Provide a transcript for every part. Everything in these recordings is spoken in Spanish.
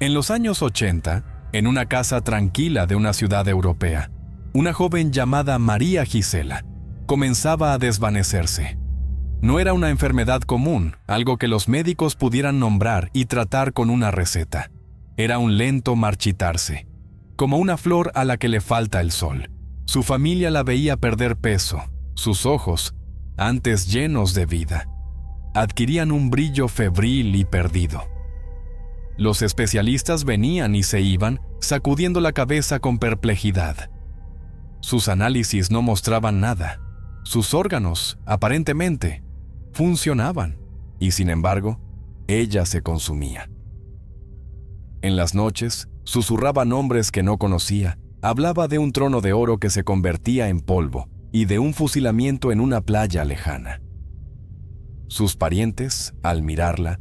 En los años 80, en una casa tranquila de una ciudad europea, una joven llamada María Gisela comenzaba a desvanecerse. No era una enfermedad común, algo que los médicos pudieran nombrar y tratar con una receta. Era un lento marchitarse, como una flor a la que le falta el sol. Su familia la veía perder peso. Sus ojos, antes llenos de vida, adquirían un brillo febril y perdido. Los especialistas venían y se iban, sacudiendo la cabeza con perplejidad. Sus análisis no mostraban nada. Sus órganos, aparentemente, funcionaban, y sin embargo, ella se consumía. En las noches, susurraba nombres que no conocía, hablaba de un trono de oro que se convertía en polvo y de un fusilamiento en una playa lejana. Sus parientes, al mirarla,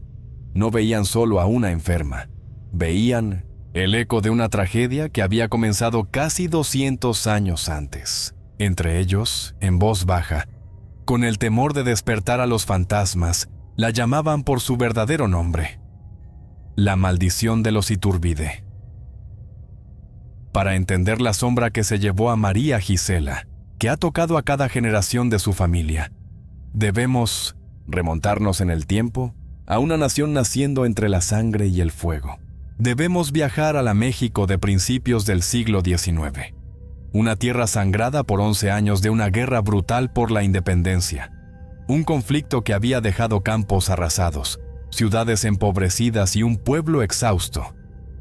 no veían solo a una enferma, veían el eco de una tragedia que había comenzado casi 200 años antes. Entre ellos, en voz baja, con el temor de despertar a los fantasmas, la llamaban por su verdadero nombre: la maldición de los Iturbide. Para entender la sombra que se llevó a María Gisela, que ha tocado a cada generación de su familia, debemos remontarnos en el tiempo a una nación naciendo entre la sangre y el fuego. Debemos viajar a la México de principios del siglo XIX, una tierra sangrada por 11 años de una guerra brutal por la independencia, un conflicto que había dejado campos arrasados, ciudades empobrecidas y un pueblo exhausto,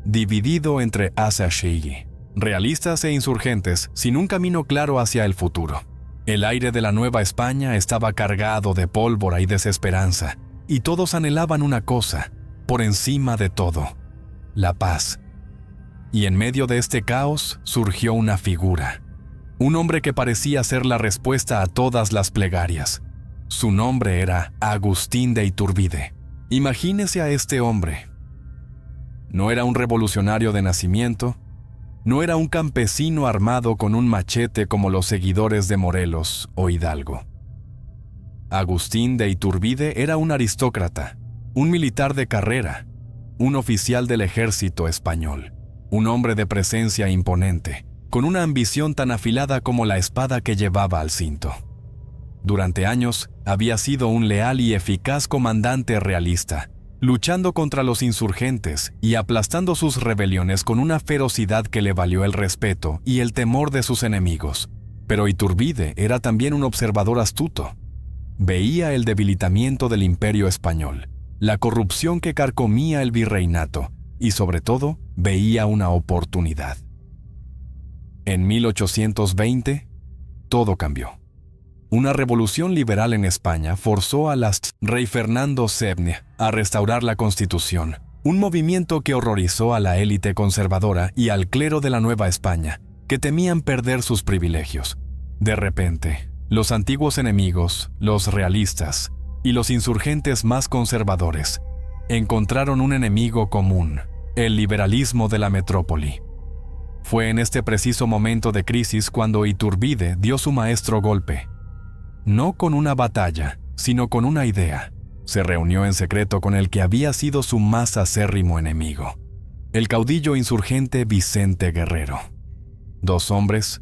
dividido entre Asashigi, realistas e insurgentes sin un camino claro hacia el futuro. El aire de la Nueva España estaba cargado de pólvora y desesperanza, y todos anhelaban una cosa, por encima de todo: la paz. Y en medio de este caos surgió una figura, un hombre que parecía ser la respuesta a todas las plegarias. Su nombre era Agustín de Iturbide. Imagínese a este hombre. No era un revolucionario de nacimiento, no era un campesino armado con un machete como los seguidores de Morelos o Hidalgo. Agustín de Iturbide era un aristócrata, un militar de carrera, un oficial del ejército español, un hombre de presencia imponente, con una ambición tan afilada como la espada que llevaba al cinto. Durante años, había sido un leal y eficaz comandante realista, luchando contra los insurgentes y aplastando sus rebeliones con una ferocidad que le valió el respeto y el temor de sus enemigos. Pero Iturbide era también un observador astuto. Veía el debilitamiento del imperio español, la corrupción que carcomía el virreinato y, sobre todo, veía una oportunidad. En 1820, todo cambió. Una revolución liberal en España forzó a rey Fernando VII a restaurar la Constitución, un movimiento que horrorizó a la élite conservadora y al clero de la Nueva España, que temían perder sus privilegios. De repente, los antiguos enemigos, los realistas y los insurgentes más conservadores, encontraron un enemigo común: el liberalismo de la metrópoli. Fue en este preciso momento de crisis cuando Iturbide dio su maestro golpe. No con una batalla, sino con una idea. Se reunió en secreto con el que había sido su más acérrimo enemigo, el caudillo insurgente Vicente Guerrero. Dos hombres,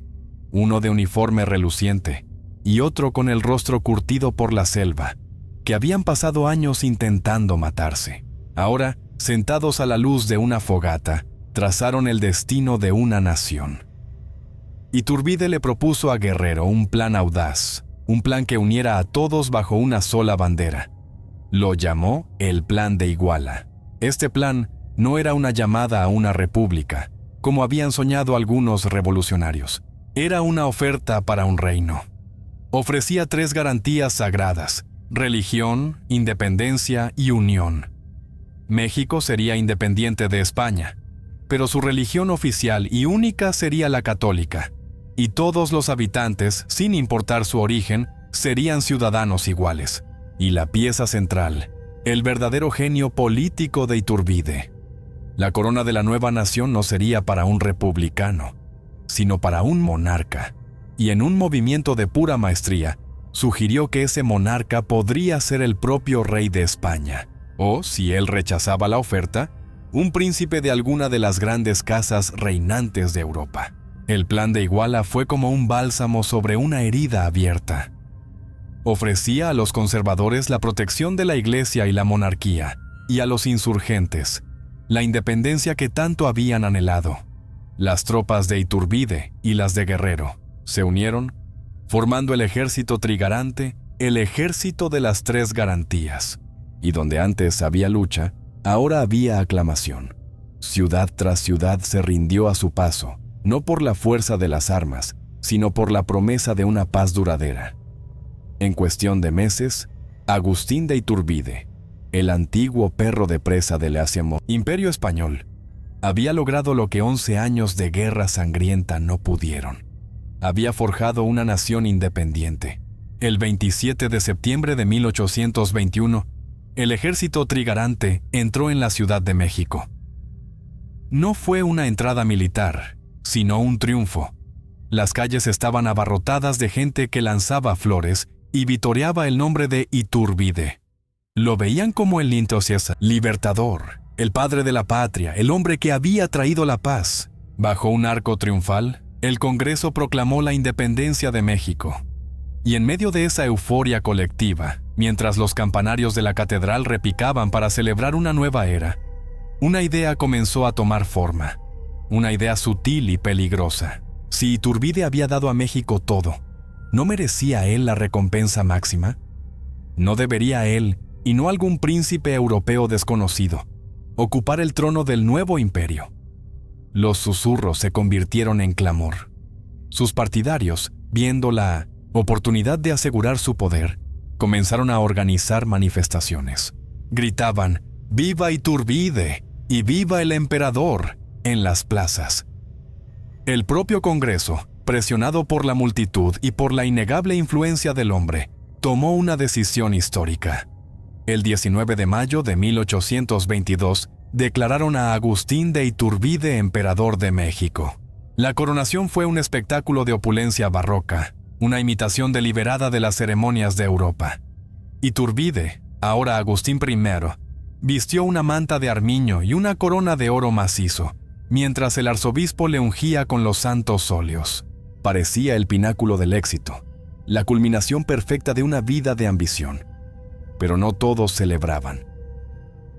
uno de uniforme reluciente y otro con el rostro curtido por la selva, que habían pasado años intentando matarse. Ahora, sentados a la luz de una fogata, trazaron el destino de una nación. Iturbide le propuso a Guerrero un plan audaz, un plan que uniera a todos bajo una sola bandera. Lo llamó el Plan de Iguala. Este plan no era una llamada a una república, como habían soñado algunos revolucionarios. Era una oferta para un reino. Ofrecía 3 garantías sagradas: religión, independencia y unión. México sería independiente de España, pero su religión oficial y única sería la católica, y todos los habitantes, sin importar su origen, serían ciudadanos iguales. Y la pieza central, el verdadero genio político de Iturbide. La corona de la nueva nación no sería para un republicano, sino para un monarca. Y en un movimiento de pura maestría, sugirió que ese monarca podría ser el propio rey de España, o, si él rechazaba la oferta, un príncipe de alguna de las grandes casas reinantes de Europa. El plan de Iguala fue como un bálsamo sobre una herida abierta. Ofrecía a los conservadores la protección de la Iglesia y la monarquía, y a los insurgentes la independencia que tanto habían anhelado. Las tropas de Iturbide y las de Guerrero se unieron, formando el ejército trigarante, el ejército de las tres garantías. Y donde antes había lucha, ahora había aclamación. Ciudad tras ciudad se rindió a su paso, no por la fuerza de las armas, sino por la promesa de una paz duradera. En cuestión de meses, Agustín de Iturbide, el antiguo perro de presa del Imperio Español, había logrado lo que 11 años de guerra sangrienta no pudieron. Había forjado una nación independiente. El 27 de septiembre de 1821, el ejército trigarante entró en la Ciudad de México. No fue una entrada militar, sino un triunfo. Las calles estaban abarrotadas de gente que lanzaba flores y vitoreaba el nombre de Iturbide. Lo veían como el libertador, el padre de la patria, el hombre que había traído la paz. Bajo un arco triunfal, el Congreso proclamó la independencia de México. Y en medio de esa euforia colectiva, mientras los campanarios de la catedral repicaban para celebrar una nueva era, una idea comenzó a tomar forma. Una idea sutil y peligrosa. Si Iturbide había dado a México todo, ¿no merecía él la recompensa máxima? ¿No debería él, y no algún príncipe europeo desconocido, ocupar el trono del nuevo imperio? Los susurros se convirtieron en clamor. Sus partidarios, viendo la oportunidad de asegurar su poder, comenzaron a organizar manifestaciones. Gritaban, ¡Viva Iturbide! ¡Y viva el emperador! En las plazas. El propio Congreso, presionado por la multitud y por la innegable influencia del hombre, tomó una decisión histórica. El 19 de mayo de 1822, declararon a Agustín de Iturbide emperador de México. La coronación fue un espectáculo de opulencia barroca, una imitación deliberada de las ceremonias de Europa. Iturbide, ahora Agustín I, vistió una manta de armiño y una corona de oro macizo, mientras el arzobispo le ungía con los santos óleos. Parecía el pináculo del éxito, la culminación perfecta de una vida de ambición. Pero no todos celebraban.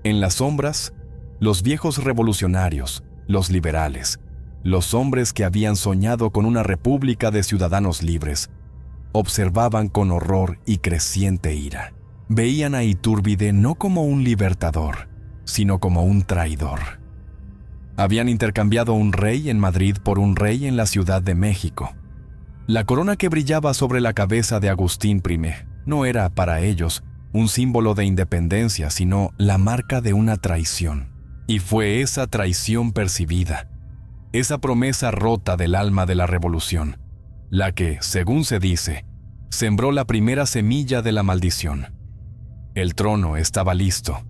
En las sombras, los viejos revolucionarios, los liberales, los hombres que habían soñado con una república de ciudadanos libres, observaban con horror y creciente ira. Veían a Iturbide no como un libertador, sino como un traidor. Habían intercambiado un rey en Madrid por un rey en la Ciudad de México. La corona que brillaba sobre la cabeza de Agustín I no era para ellos un símbolo de independencia, sino la marca de una traición. Y fue esa traición percibida, esa promesa rota del alma de la revolución, la que, según se dice, sembró la primera semilla de la maldición. El trono estaba listo,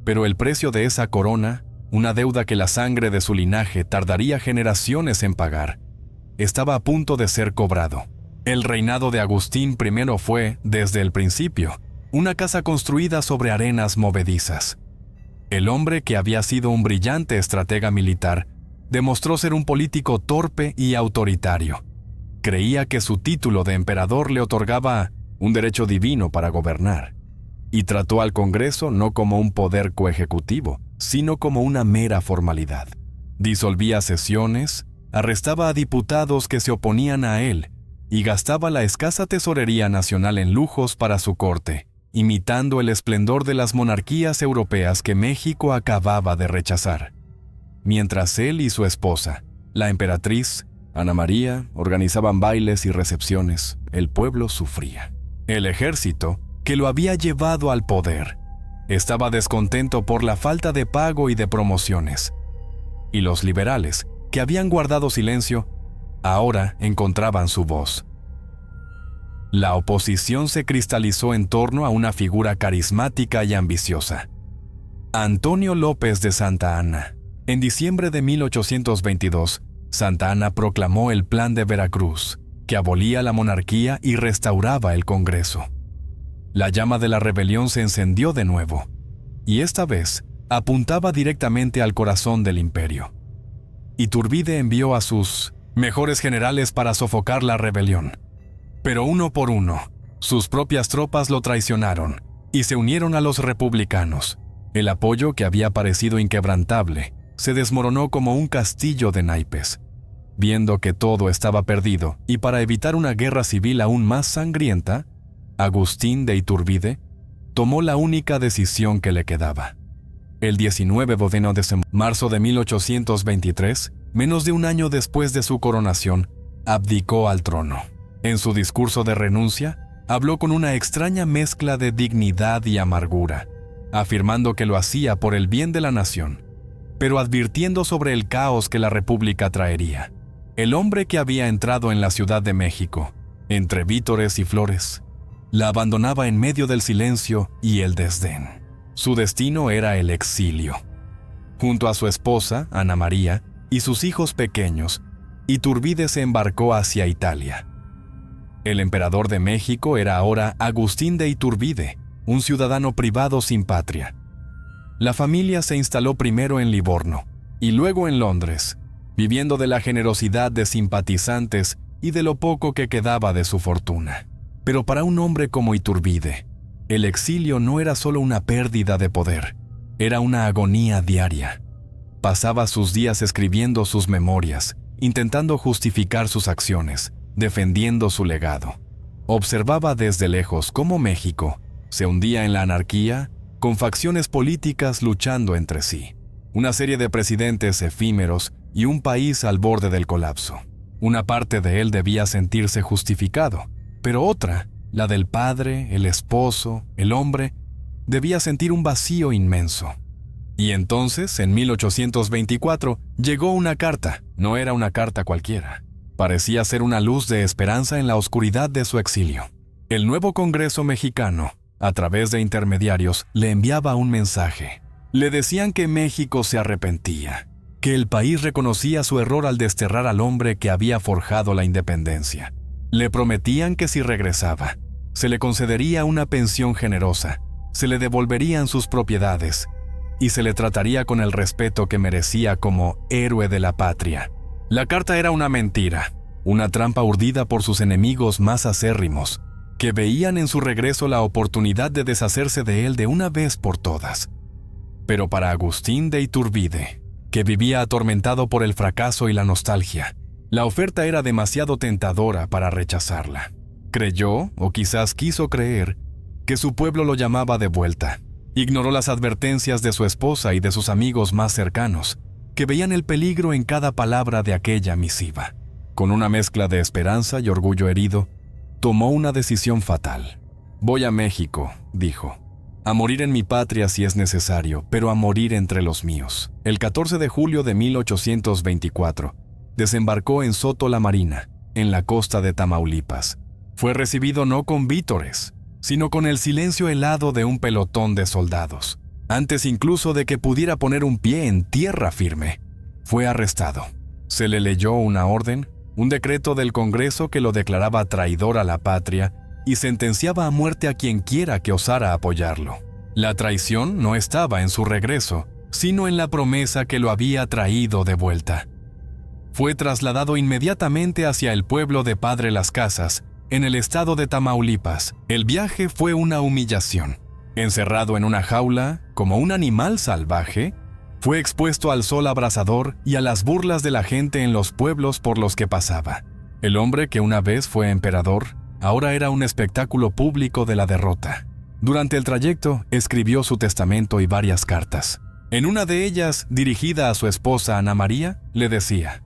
pero el precio de esa corona, una deuda que la sangre de su linaje tardaría generaciones en pagar, estaba a punto de ser cobrado. El reinado de Agustín I fue, desde el principio, una casa construida sobre arenas movedizas. El hombre que había sido un brillante estratega militar demostró ser un político torpe y autoritario. Creía que su título de emperador le otorgaba un derecho divino para gobernar, y trató al Congreso no como un poder coejecutivo, sino como una mera formalidad. Disolvía sesiones, arrestaba a diputados que se oponían a él y gastaba la escasa tesorería nacional en lujos para su corte, imitando el esplendor de las monarquías europeas que México acababa de rechazar. Mientras él y su esposa, la emperatriz, Ana María, organizaban bailes y recepciones, el pueblo sufría. El ejército, que lo había llevado al poder, estaba descontento por la falta de pago y de promociones. Y los liberales, que habían guardado silencio, ahora encontraban su voz. La oposición se cristalizó en torno a una figura carismática y ambiciosa: Antonio López de Santa Anna. En diciembre de 1822, Santa Anna proclamó el Plan de Veracruz, que abolía la monarquía y restauraba el Congreso. La llama de la rebelión se encendió de nuevo, y esta vez apuntaba directamente al corazón del imperio. Iturbide envió a sus mejores generales para sofocar la rebelión. Pero uno por uno, sus propias tropas lo traicionaron y se unieron a los republicanos. El apoyo que había parecido inquebrantable se desmoronó como un castillo de naipes. Viendo que todo estaba perdido y para evitar una guerra civil aún más sangrienta, Agustín de Iturbide tomó la única decisión que le quedaba. El 19 de marzo de 1823, menos de un año después de su coronación, abdicó al trono. En su discurso de renuncia, habló con una extraña mezcla de dignidad y amargura, afirmando que lo hacía por el bien de la nación, pero advirtiendo sobre el caos que la República traería. El hombre que había entrado en la Ciudad de México, entre vítores y flores, la abandonaba en medio del silencio y el desdén. Su destino era el exilio. Junto a su esposa, Ana María, y sus hijos pequeños, Iturbide se embarcó hacia Italia. El emperador de México era ahora Agustín de Iturbide, un ciudadano privado sin patria. La familia se instaló primero en Livorno y luego en Londres, viviendo de la generosidad de simpatizantes y de lo poco que quedaba de su fortuna. Pero para un hombre como Iturbide, el exilio no era solo una pérdida de poder, era una agonía diaria. Pasaba sus días escribiendo sus memorias, intentando justificar sus acciones, defendiendo su legado. Observaba desde lejos cómo México se hundía en la anarquía, con facciones políticas luchando entre sí, una serie de presidentes efímeros y un país al borde del colapso. Una parte de él debía sentirse justificado, pero otra, la del padre, el esposo, el hombre, debía sentir un vacío inmenso. Y entonces, en 1824, llegó una carta. No era una carta cualquiera. Parecía ser una luz de esperanza en la oscuridad de su exilio. El nuevo Congreso mexicano, a través de intermediarios, le enviaba un mensaje. Le decían que México se arrepentía, que el país reconocía su error al desterrar al hombre que había forjado la independencia. Le prometían que si regresaba, se le concedería una pensión generosa, se le devolverían sus propiedades y se le trataría con el respeto que merecía como héroe de la patria. La carta era una mentira, una trampa urdida por sus enemigos más acérrimos, que veían en su regreso la oportunidad de deshacerse de él de una vez por todas. Pero para Agustín de Iturbide, que vivía atormentado por el fracaso y la nostalgia, la oferta era demasiado tentadora para rechazarla. Creyó, o quizás quiso creer, que su pueblo lo llamaba de vuelta. Ignoró las advertencias de su esposa y de sus amigos más cercanos, que veían el peligro en cada palabra de aquella misiva. Con una mezcla de esperanza y orgullo herido, tomó una decisión fatal. «Voy a México», dijo, «a morir en mi patria si es necesario, pero a morir entre los míos». El 14 de julio de 1824, desembarcó en Soto la Marina, en la costa de Tamaulipas. Fue recibido no con vítores, sino con el silencio helado de un pelotón de soldados. Antes incluso de que pudiera poner un pie en tierra firme, fue arrestado. Se le leyó una orden, un decreto del Congreso que lo declaraba traidor a la patria y sentenciaba a muerte a quien quiera que osara apoyarlo. La traición no estaba en su regreso, sino en la promesa que lo había traído de vuelta. Fue trasladado inmediatamente hacia el pueblo de Padre Las Casas, en el estado de Tamaulipas. El viaje fue una humillación. Encerrado en una jaula, como un animal salvaje, fue expuesto al sol abrasador y a las burlas de la gente en los pueblos por los que pasaba. El hombre que una vez fue emperador, ahora era un espectáculo público de la derrota. Durante el trayecto, escribió su testamento y varias cartas. En una de ellas, dirigida a su esposa Ana María, le decía: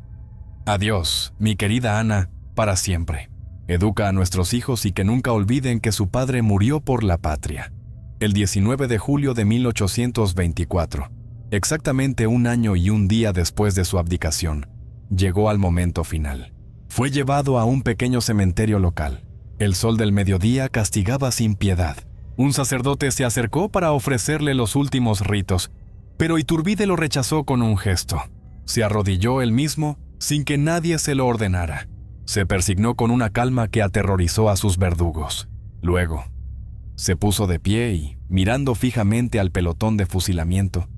«Adiós, mi querida Ana, para siempre. Educa a nuestros hijos y que nunca olviden que su padre murió por la patria». El 19 de julio de 1824, exactamente un año y un día después de su abdicación, llegó al momento final. Fue llevado a un pequeño cementerio local. El sol del mediodía castigaba sin piedad. Un sacerdote se acercó para ofrecerle los últimos ritos, pero Iturbide lo rechazó con un gesto. Se arrodilló él mismo sin que nadie se lo ordenara. Se persignó con una calma que aterrorizó a sus verdugos. Luego, se puso de pie y, mirando fijamente al pelotón de fusilamiento,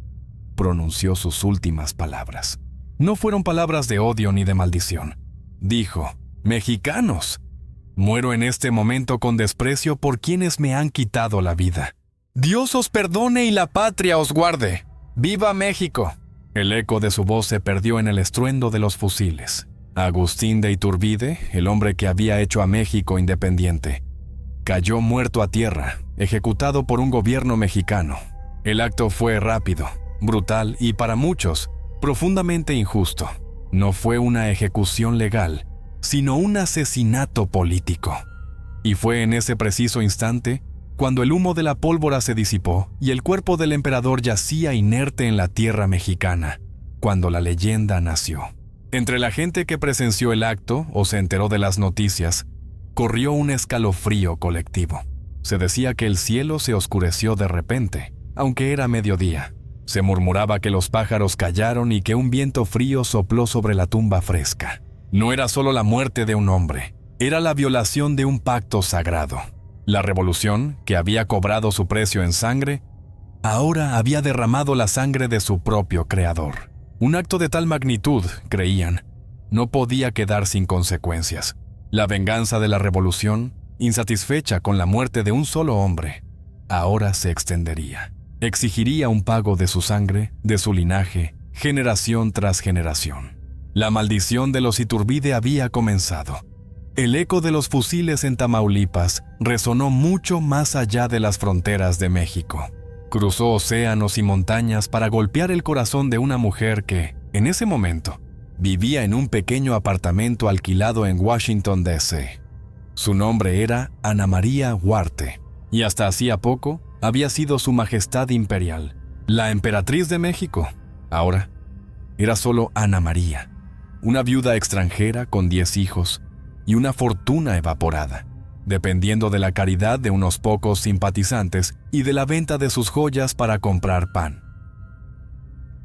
pronunció sus últimas palabras. No fueron palabras de odio ni de maldición. Dijo: «Mexicanos, muero en este momento con desprecio por quienes me han quitado la vida. Dios os perdone y la patria os guarde. ¡Viva México!». El eco de su voz se perdió en el estruendo de los fusiles. Agustín de Iturbide, el hombre que había hecho a México independiente, cayó muerto a tierra, ejecutado por un gobierno mexicano. El acto fue rápido, brutal y, para muchos, profundamente injusto. No fue una ejecución legal, sino un asesinato político. Y fue en ese preciso instante cuando el humo de la pólvora se disipó y el cuerpo del emperador yacía inerte en la tierra mexicana, cuando la leyenda nació. Entre la gente que presenció el acto o se enteró de las noticias, corrió un escalofrío colectivo. Se decía que el cielo se oscureció de repente, aunque era mediodía. Se murmuraba que los pájaros callaron y que un viento frío sopló sobre la tumba fresca. No era solo la muerte de un hombre, era la violación de un pacto sagrado. La revolución, que había cobrado su precio en sangre, ahora había derramado la sangre de su propio creador. Un acto de tal magnitud, creían, no podía quedar sin consecuencias. La venganza de la revolución, insatisfecha con la muerte de un solo hombre, ahora se extendería. Exigiría un pago de su sangre, de su linaje, generación tras generación. La maldición de los Iturbide había comenzado. El eco de los fusiles en Tamaulipas resonó mucho más allá de las fronteras de México. Cruzó océanos y montañas para golpear el corazón de una mujer que, en ese momento, vivía en un pequeño apartamento alquilado en Washington, D.C. Su nombre era Ana María Huarte, y hasta hacía poco había sido Su Majestad Imperial, la emperatriz de México. Ahora era solo Ana María, una viuda extranjera con 10 hijos y una fortuna evaporada, dependiendo de la caridad de unos pocos simpatizantes y de la venta de sus joyas para comprar pan.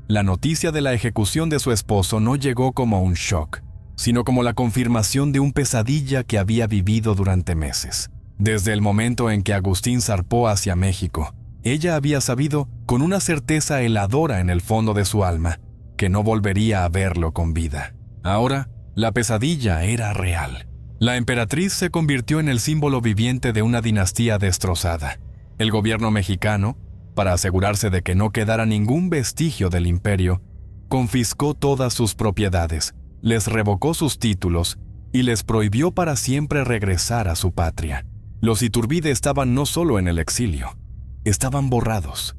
La noticia de la ejecución de su esposo no llegó como un shock, sino como la confirmación de un pesadilla que había vivido durante meses. Desde el momento en que Agustín zarpó hacia México, ella había sabido, con una certeza heladora en el fondo de su alma, que no volvería a verlo con vida. Ahora, la pesadilla era real. La emperatriz se convirtió en el símbolo viviente de una dinastía destrozada. El gobierno mexicano, para asegurarse de que no quedara ningún vestigio del imperio, confiscó todas sus propiedades, les revocó sus títulos y les prohibió para siempre regresar a su patria. Los Iturbide estaban no solo en el exilio, estaban borrados.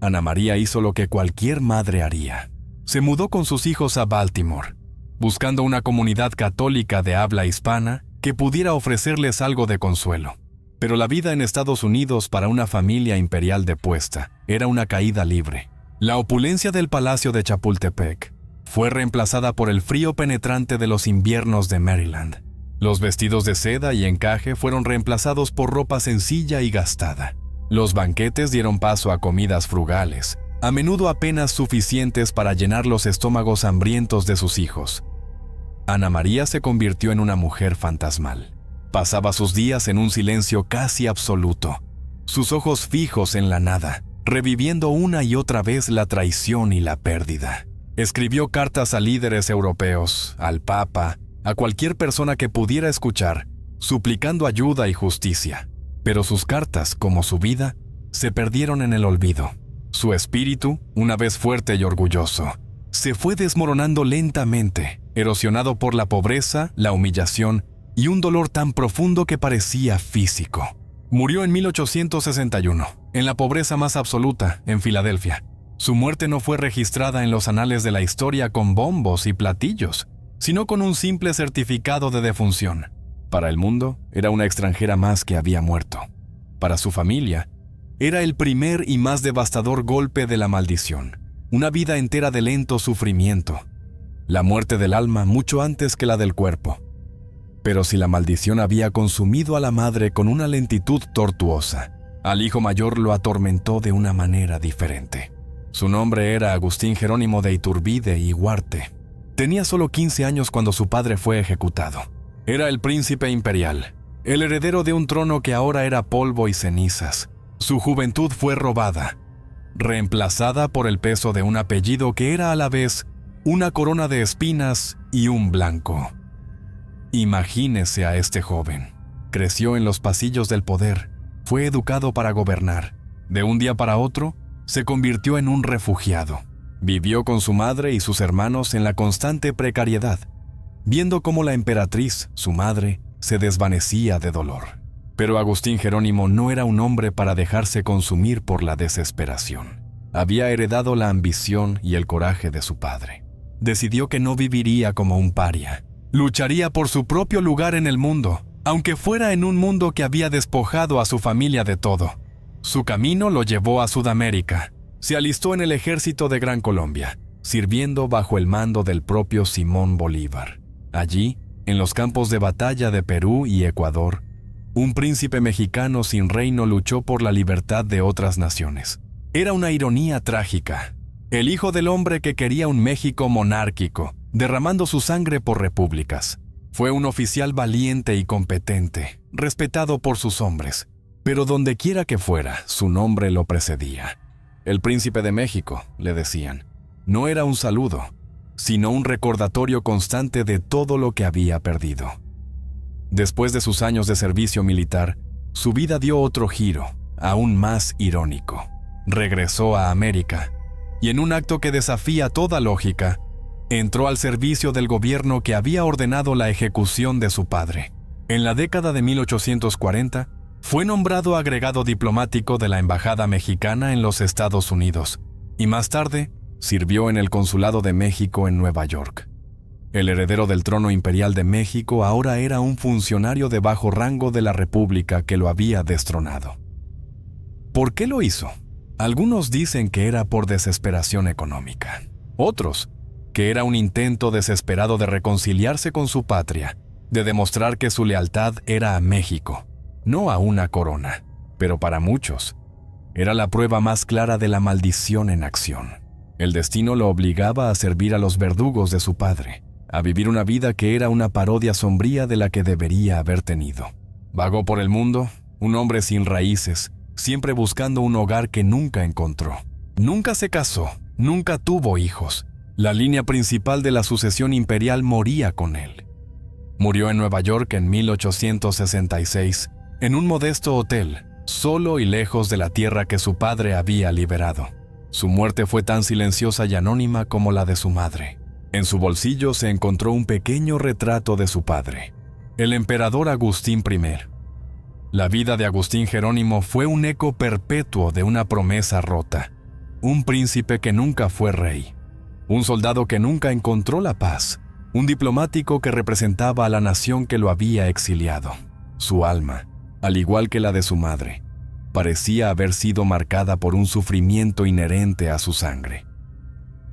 Ana María hizo lo que cualquier madre haría. Se mudó con sus hijos a Baltimore, buscando una comunidad católica de habla hispana que pudiera ofrecerles algo de consuelo. Pero la vida en Estados Unidos para una familia imperial depuesta era una caída libre. La opulencia del Palacio de Chapultepec fue reemplazada por el frío penetrante de los inviernos de Maryland. Los vestidos de seda y encaje fueron reemplazados por ropa sencilla y gastada. Los banquetes dieron paso a comidas frugales, a menudo apenas suficientes para llenar los estómagos hambrientos de sus hijos. Ana María se convirtió en una mujer fantasmal. Pasaba sus días en un silencio casi absoluto, sus ojos fijos en la nada, reviviendo una y otra vez la traición y la pérdida. Escribió cartas a líderes europeos, al Papa, a cualquier persona que pudiera escuchar, suplicando ayuda y justicia. Pero sus cartas, como su vida, se perdieron en el olvido. Su espíritu, una vez fuerte y orgulloso, se fue desmoronando lentamente, erosionado por la pobreza, la humillación y un dolor tan profundo que parecía físico. Murió en 1861, en la pobreza más absoluta, en Filadelfia. Su muerte no fue registrada en los anales de la historia con bombos y platillos, sino con un simple certificado de defunción. Para el mundo, era una extranjera más que había muerto. Para su familia, era el primer y más devastador golpe de la maldición, una vida entera de lento sufrimiento, la muerte del alma mucho antes que la del cuerpo. Pero si la maldición había consumido a la madre con una lentitud tortuosa, al hijo mayor lo atormentó de una manera diferente. Su nombre era Agustín Jerónimo de Iturbide y Huarte. Tenía solo 15 años cuando su padre fue ejecutado. Era el príncipe imperial, el heredero de un trono que ahora era polvo y cenizas. Su juventud fue robada. reemplazada por el peso de un apellido que era a la vez una corona de espinas y un blanco. Imagínese a este joven. Creció en los pasillos del poder, fue educado para gobernar. De un día para otro, se convirtió en un refugiado. Vivió con su madre y sus hermanos en la constante precariedad, viendo cómo la emperatriz, su madre, se desvanecía de dolor. Pero Agustín Jerónimo no era un hombre para dejarse consumir por la desesperación. Había heredado la ambición y el coraje de su padre. Decidió que no viviría como un paria. Lucharía por su propio lugar en el mundo, aunque fuera en un mundo que había despojado a su familia de todo. Su camino lo llevó a Sudamérica. Se alistó en el ejército de Gran Colombia, sirviendo bajo el mando del propio Simón Bolívar. Allí, en los campos de batalla de Perú y Ecuador, un príncipe mexicano sin reino luchó por la libertad de otras naciones. Era una ironía trágica. El hijo del hombre que quería un México monárquico, derramando su sangre por repúblicas. Fue un oficial valiente y competente, respetado por sus hombres, pero donde quiera que fuera, su nombre lo precedía. El príncipe de México, le decían, no era un saludo, sino un recordatorio constante de todo lo que había perdido. Después de sus años de servicio militar, su vida dio otro giro, aún más irónico. Regresó a América, y en un acto que desafía toda lógica, entró al servicio del gobierno que había ordenado la ejecución de su padre. En la década de 1840, fue nombrado agregado diplomático de la Embajada Mexicana en los Estados Unidos, y más tarde, sirvió en el Consulado de México en Nueva York. El heredero del trono imperial de México ahora era un funcionario de bajo rango de la República que lo había destronado. ¿Por qué lo hizo? Algunos dicen que era por desesperación económica. Otros, que era un intento desesperado de reconciliarse con su patria, de demostrar que su lealtad era a México, no a una corona. Pero para muchos, era la prueba más clara de la maldición en acción. El destino lo obligaba a servir a los verdugos de su padre, a vivir una vida que era una parodia sombría de la que debería haber tenido. Vagó por el mundo, un hombre sin raíces, siempre buscando un hogar que nunca encontró. Nunca se casó, nunca tuvo hijos. La línea principal de la sucesión imperial moría con él. Murió en Nueva York en 1866, en un modesto hotel, solo y lejos de la tierra que su padre había liberado. Su muerte fue tan silenciosa y anónima como la de su madre. En su bolsillo se encontró un pequeño retrato de su padre, el emperador Agustín I. La vida de Agustín Jerónimo fue un eco perpetuo de una promesa rota, un príncipe que nunca fue rey, un soldado que nunca encontró la paz, un diplomático que representaba a la nación que lo había exiliado. Su alma, al igual que la de su madre, parecía haber sido marcada por un sufrimiento inherente a su sangre.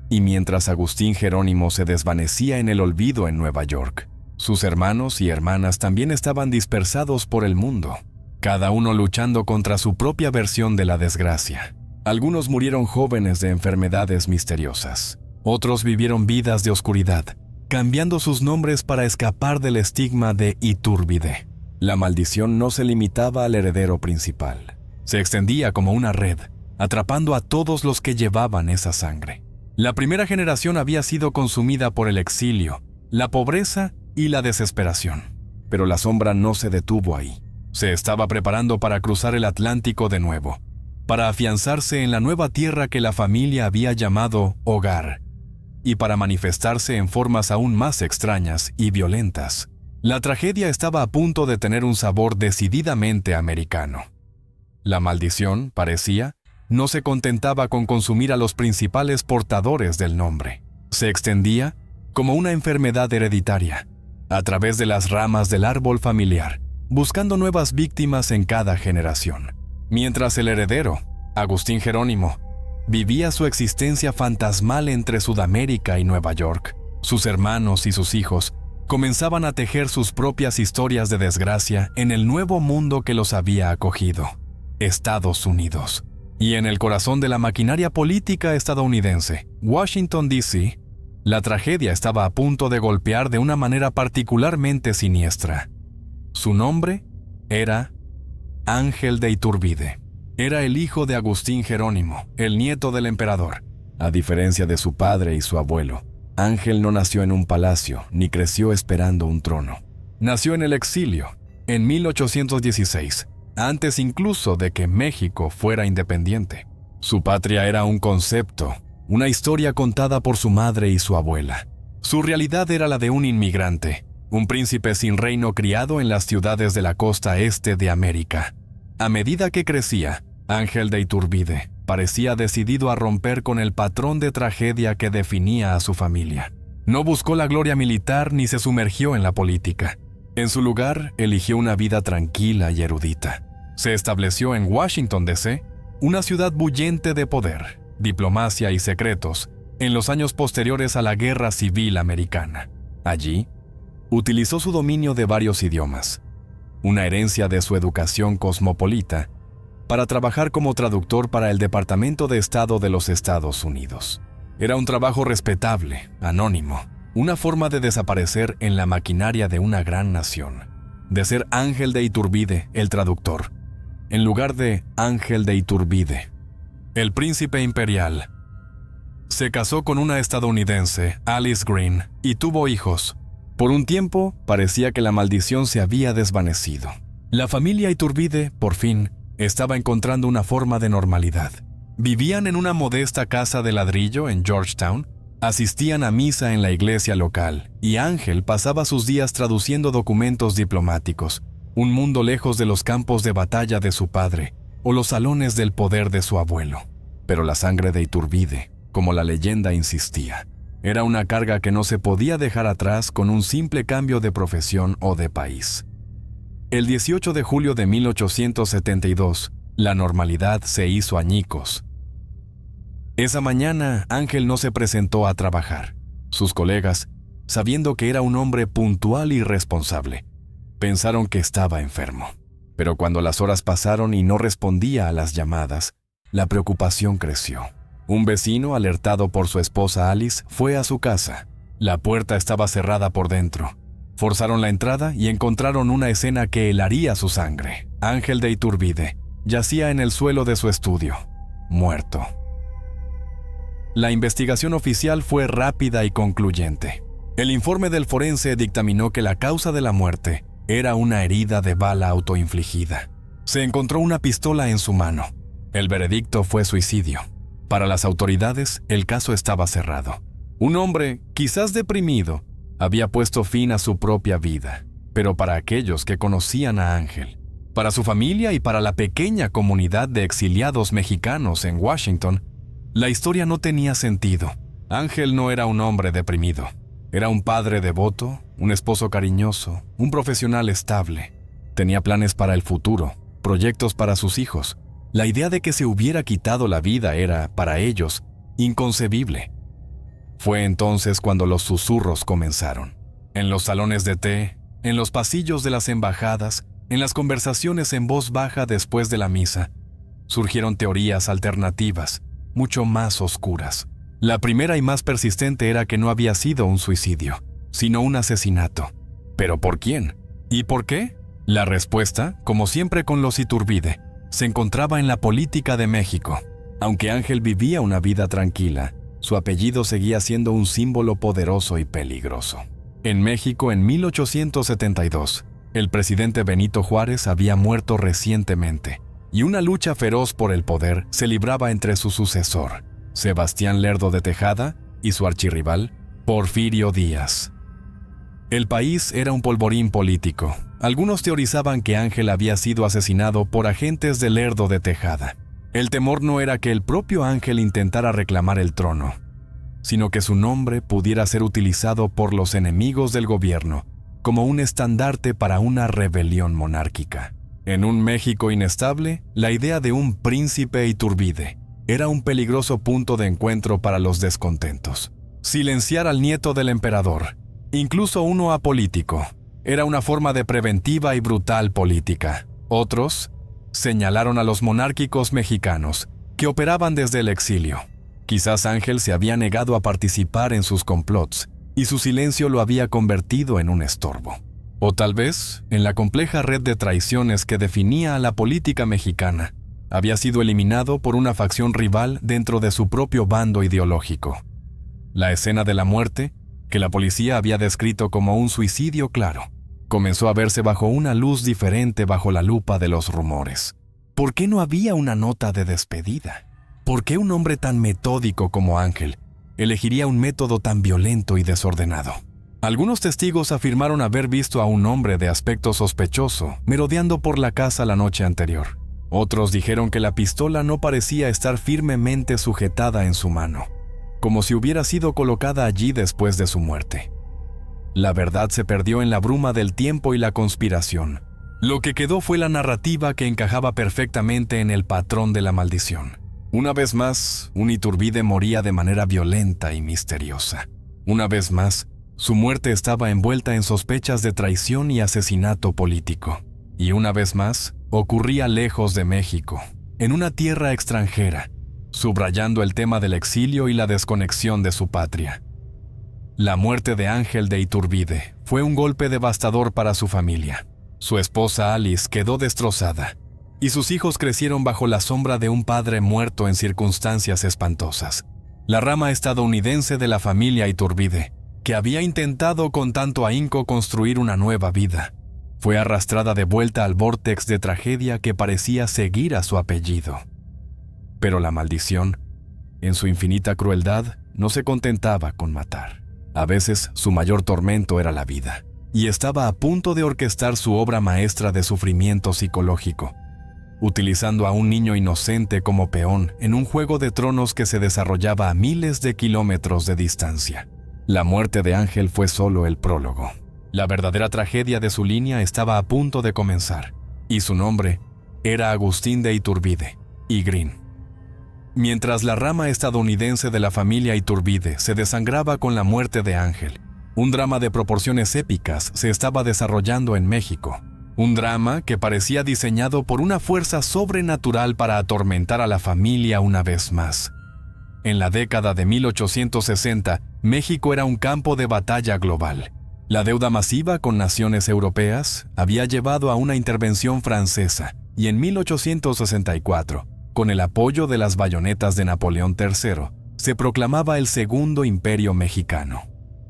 Y mientras Agustín Jerónimo se desvanecía en el olvido en Nueva York, sus hermanos y hermanas también estaban dispersados por el mundo, cada uno luchando contra su propia versión de la desgracia. Algunos murieron jóvenes de enfermedades misteriosas. Otros vivieron vidas de oscuridad, cambiando sus nombres para escapar del estigma de Iturbide. La maldición no se limitaba al heredero principal. Se extendía como una red, atrapando a todos los que llevaban esa sangre. La primera generación había sido consumida por el exilio, la pobreza y la desesperación. Pero la sombra no se detuvo ahí. Se estaba preparando para cruzar el Atlántico de nuevo, para afianzarse en la nueva tierra que la familia había llamado hogar, y para manifestarse en formas aún más extrañas y violentas. La tragedia estaba a punto de tener un sabor decididamente americano. La maldición, parecía, no se contentaba con consumir a los principales portadores del nombre. Se extendía como una enfermedad hereditaria, a través de las ramas del árbol familiar, buscando nuevas víctimas en cada generación. Mientras el heredero, Agustín Jerónimo, vivía su existencia fantasmal entre Sudamérica y Nueva York, sus hermanos y sus hijos comenzaban a tejer sus propias historias de desgracia en el nuevo mundo que los había acogido, Estados Unidos. Y en el corazón de la maquinaria política estadounidense, Washington, D.C., la tragedia estaba a punto de golpear de una manera particularmente siniestra. Su nombre era Ángel de Iturbide. Era el hijo de Agustín Jerónimo, el nieto del emperador. A diferencia de su padre y su abuelo, Ángel no nació en un palacio ni creció esperando un trono. Nació en el exilio, en 1816, antes incluso de que México fuera independiente. Su patria era un concepto, una historia contada por su madre y su abuela. Su realidad era la de un inmigrante, un príncipe sin reino criado en las ciudades de la costa este de América. A medida que crecía, Ángel de Iturbide parecía decidido a romper con el patrón de tragedia que definía a su familia. No buscó la gloria militar ni se sumergió en la política. En su lugar, eligió una vida tranquila y erudita. Se estableció en Washington, D.C., una ciudad bullente de poder, diplomacia y secretos, en los años posteriores a la Guerra Civil Americana. Allí, utilizó su dominio de varios idiomas, una herencia de su educación cosmopolita, para trabajar como traductor para el Departamento de Estado de los Estados Unidos. Era un trabajo respetable, anónimo, una forma de desaparecer en la maquinaria de una gran nación, de ser Ángel de Iturbide, el traductor, en lugar de Ángel de Iturbide, el príncipe imperial. Se casó con una estadounidense, Alice Green, y tuvo hijos. Por un tiempo, parecía que la maldición se había desvanecido. La familia Iturbide, por fin, estaba encontrando una forma de normalidad. Vivían en una modesta casa de ladrillo en Georgetown, asistían a misa en la iglesia local, y Ángel pasaba sus días traduciendo documentos diplomáticos, un mundo lejos de los campos de batalla de su padre o los salones del poder de su abuelo. Pero la sangre de Iturbide, como la leyenda insistía, era una carga que no se podía dejar atrás con un simple cambio de profesión o de país. El 18 de julio de 1872, la normalidad se hizo añicos. Esa mañana, Ángel no se presentó a trabajar. Sus colegas, sabiendo que era un hombre puntual y responsable, pensaron que estaba enfermo. Pero cuando las horas pasaron y no respondía a las llamadas, la preocupación creció. Un vecino, alertado por su esposa Alice, fue a su casa. La puerta estaba cerrada por dentro. Forzaron la entrada y encontraron una escena que helaría su sangre. Ángel de Iturbide yacía en el suelo de su estudio, muerto. La investigación oficial fue rápida y concluyente. El informe del forense dictaminó que la causa de la muerte era una herida de bala autoinfligida. Se encontró una pistola en su mano. El veredicto fue suicidio. Para las autoridades, el caso estaba cerrado. Un hombre, quizás deprimido, había puesto fin a su propia vida. Pero para aquellos que conocían a Ángel, para su familia y para la pequeña comunidad de exiliados mexicanos en Washington, la historia no tenía sentido. Ángel no era un hombre deprimido. Era un padre devoto, un esposo cariñoso, un profesional estable. Tenía planes para el futuro, proyectos para sus hijos. La idea de que se hubiera quitado la vida era, para ellos, inconcebible. Fue entonces cuando los susurros comenzaron. En los salones de té, en los pasillos de las embajadas, en las conversaciones en voz baja después de la misa, surgieron teorías alternativas, mucho más oscuras. La primera y más persistente era que no había sido un suicidio, sino un asesinato. ¿Pero por quién? ¿Y por qué? La respuesta, como siempre con los Iturbide, se encontraba en la política de México. Aunque Ángel vivía una vida tranquila, su apellido seguía siendo un símbolo poderoso y peligroso. En México, en 1872, el presidente Benito Juárez había muerto recientemente, y una lucha feroz por el poder se libraba entre su sucesor, Sebastián Lerdo de Tejada, y su archirrival, Porfirio Díaz. El país era un polvorín político. Algunos teorizaban que Ángel había sido asesinado por agentes de Lerdo de Tejada. El temor no era que el propio Ángel intentara reclamar el trono, sino que su nombre pudiera ser utilizado por los enemigos del gobierno como un estandarte para una rebelión monárquica. En un México inestable, la idea de un príncipe Iturbide era un peligroso punto de encuentro para los descontentos. Silenciar al nieto del emperador, incluso uno apolítico, era una forma de preventiva y brutal política. Otros señalaron a los monárquicos mexicanos que operaban desde el exilio. Quizás Ángel se había negado a participar en sus complots y su silencio lo había convertido en un estorbo. O tal vez, en la compleja red de traiciones que definía a la política mexicana, había sido eliminado por una facción rival dentro de su propio bando ideológico. La escena de la muerte, que la policía había descrito como un suicidio claro, comenzó a verse bajo una luz diferente bajo la lupa de los rumores. ¿Por qué no había una nota de despedida? ¿Por qué un hombre tan metódico como Ángel elegiría un método tan violento y desordenado? Algunos testigos afirmaron haber visto a un hombre de aspecto sospechoso merodeando por la casa la noche anterior. Otros dijeron que la pistola no parecía estar firmemente sujetada en su mano, como si hubiera sido colocada allí después de su muerte. La verdad se perdió en la bruma del tiempo y la conspiración. Lo que quedó fue la narrativa que encajaba perfectamente en el patrón de la maldición. Una vez más, un Iturbide moría de manera violenta y misteriosa. Una vez más, su muerte estaba envuelta en sospechas de traición y asesinato político. Y una vez más, ocurría lejos de México, en una tierra extranjera, subrayando el tema del exilio y la desconexión de su patria. La muerte de Ángel de Iturbide fue un golpe devastador para su familia. Su esposa Alice quedó destrozada, y sus hijos crecieron bajo la sombra de un padre muerto en circunstancias espantosas. La rama estadounidense de la familia Iturbide, que había intentado con tanto ahínco construir una nueva vida, fue arrastrada de vuelta al vórtex de tragedia que parecía seguir a su apellido. Pero la maldición, en su infinita crueldad, no se contentaba con matar. A veces su mayor tormento era la vida, y estaba a punto de orquestar su obra maestra de sufrimiento psicológico, utilizando a un niño inocente como peón en un juego de tronos que se desarrollaba a miles de kilómetros de distancia. La muerte de Ángel fue solo el prólogo. La verdadera tragedia de su línea estaba a punto de comenzar, y su nombre era Agustín de Iturbide y Green. Mientras la rama estadounidense de la familia Iturbide se desangraba con la muerte de Ángel, un drama de proporciones épicas se estaba desarrollando en México. Un drama que parecía diseñado por una fuerza sobrenatural para atormentar a la familia una vez más. En la década de 1860, México era un campo de batalla global. La deuda masiva con naciones europeas había llevado a una intervención francesa, y en 1864, con el apoyo de las bayonetas de Napoleón III, se proclamaba el Segundo Imperio Mexicano.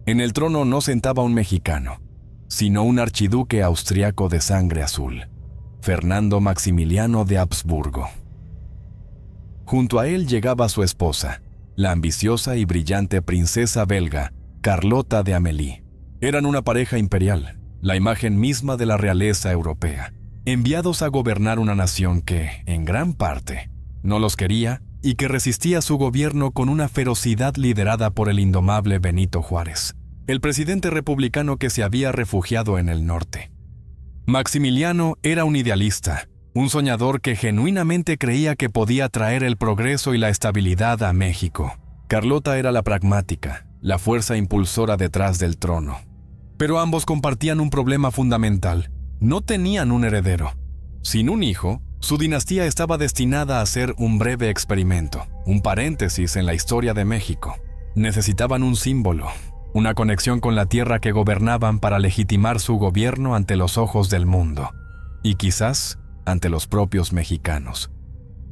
En el trono no sentaba un mexicano, sino un archiduque austriaco de sangre azul, Fernando Maximiliano de Habsburgo. Junto a él llegaba su esposa, la ambiciosa y brillante princesa belga, Carlota de Amélie. Eran una pareja imperial, la imagen misma de la realeza europea, enviados a gobernar una nación que, en gran parte, no los quería y que resistía su gobierno con una ferocidad liderada por el indomable Benito Juárez, el presidente republicano que se había refugiado en el norte. Maximiliano era un idealista, un soñador que genuinamente creía que podía traer el progreso y la estabilidad a México. Carlota era la pragmática, la fuerza impulsora detrás del trono. Pero ambos compartían un problema fundamental: no tenían un heredero. Sin un hijo, su dinastía estaba destinada a ser un breve experimento, un paréntesis en la historia de México. Necesitaban un símbolo, una conexión con la tierra que gobernaban para legitimar su gobierno ante los ojos del mundo, y quizás ante los propios mexicanos.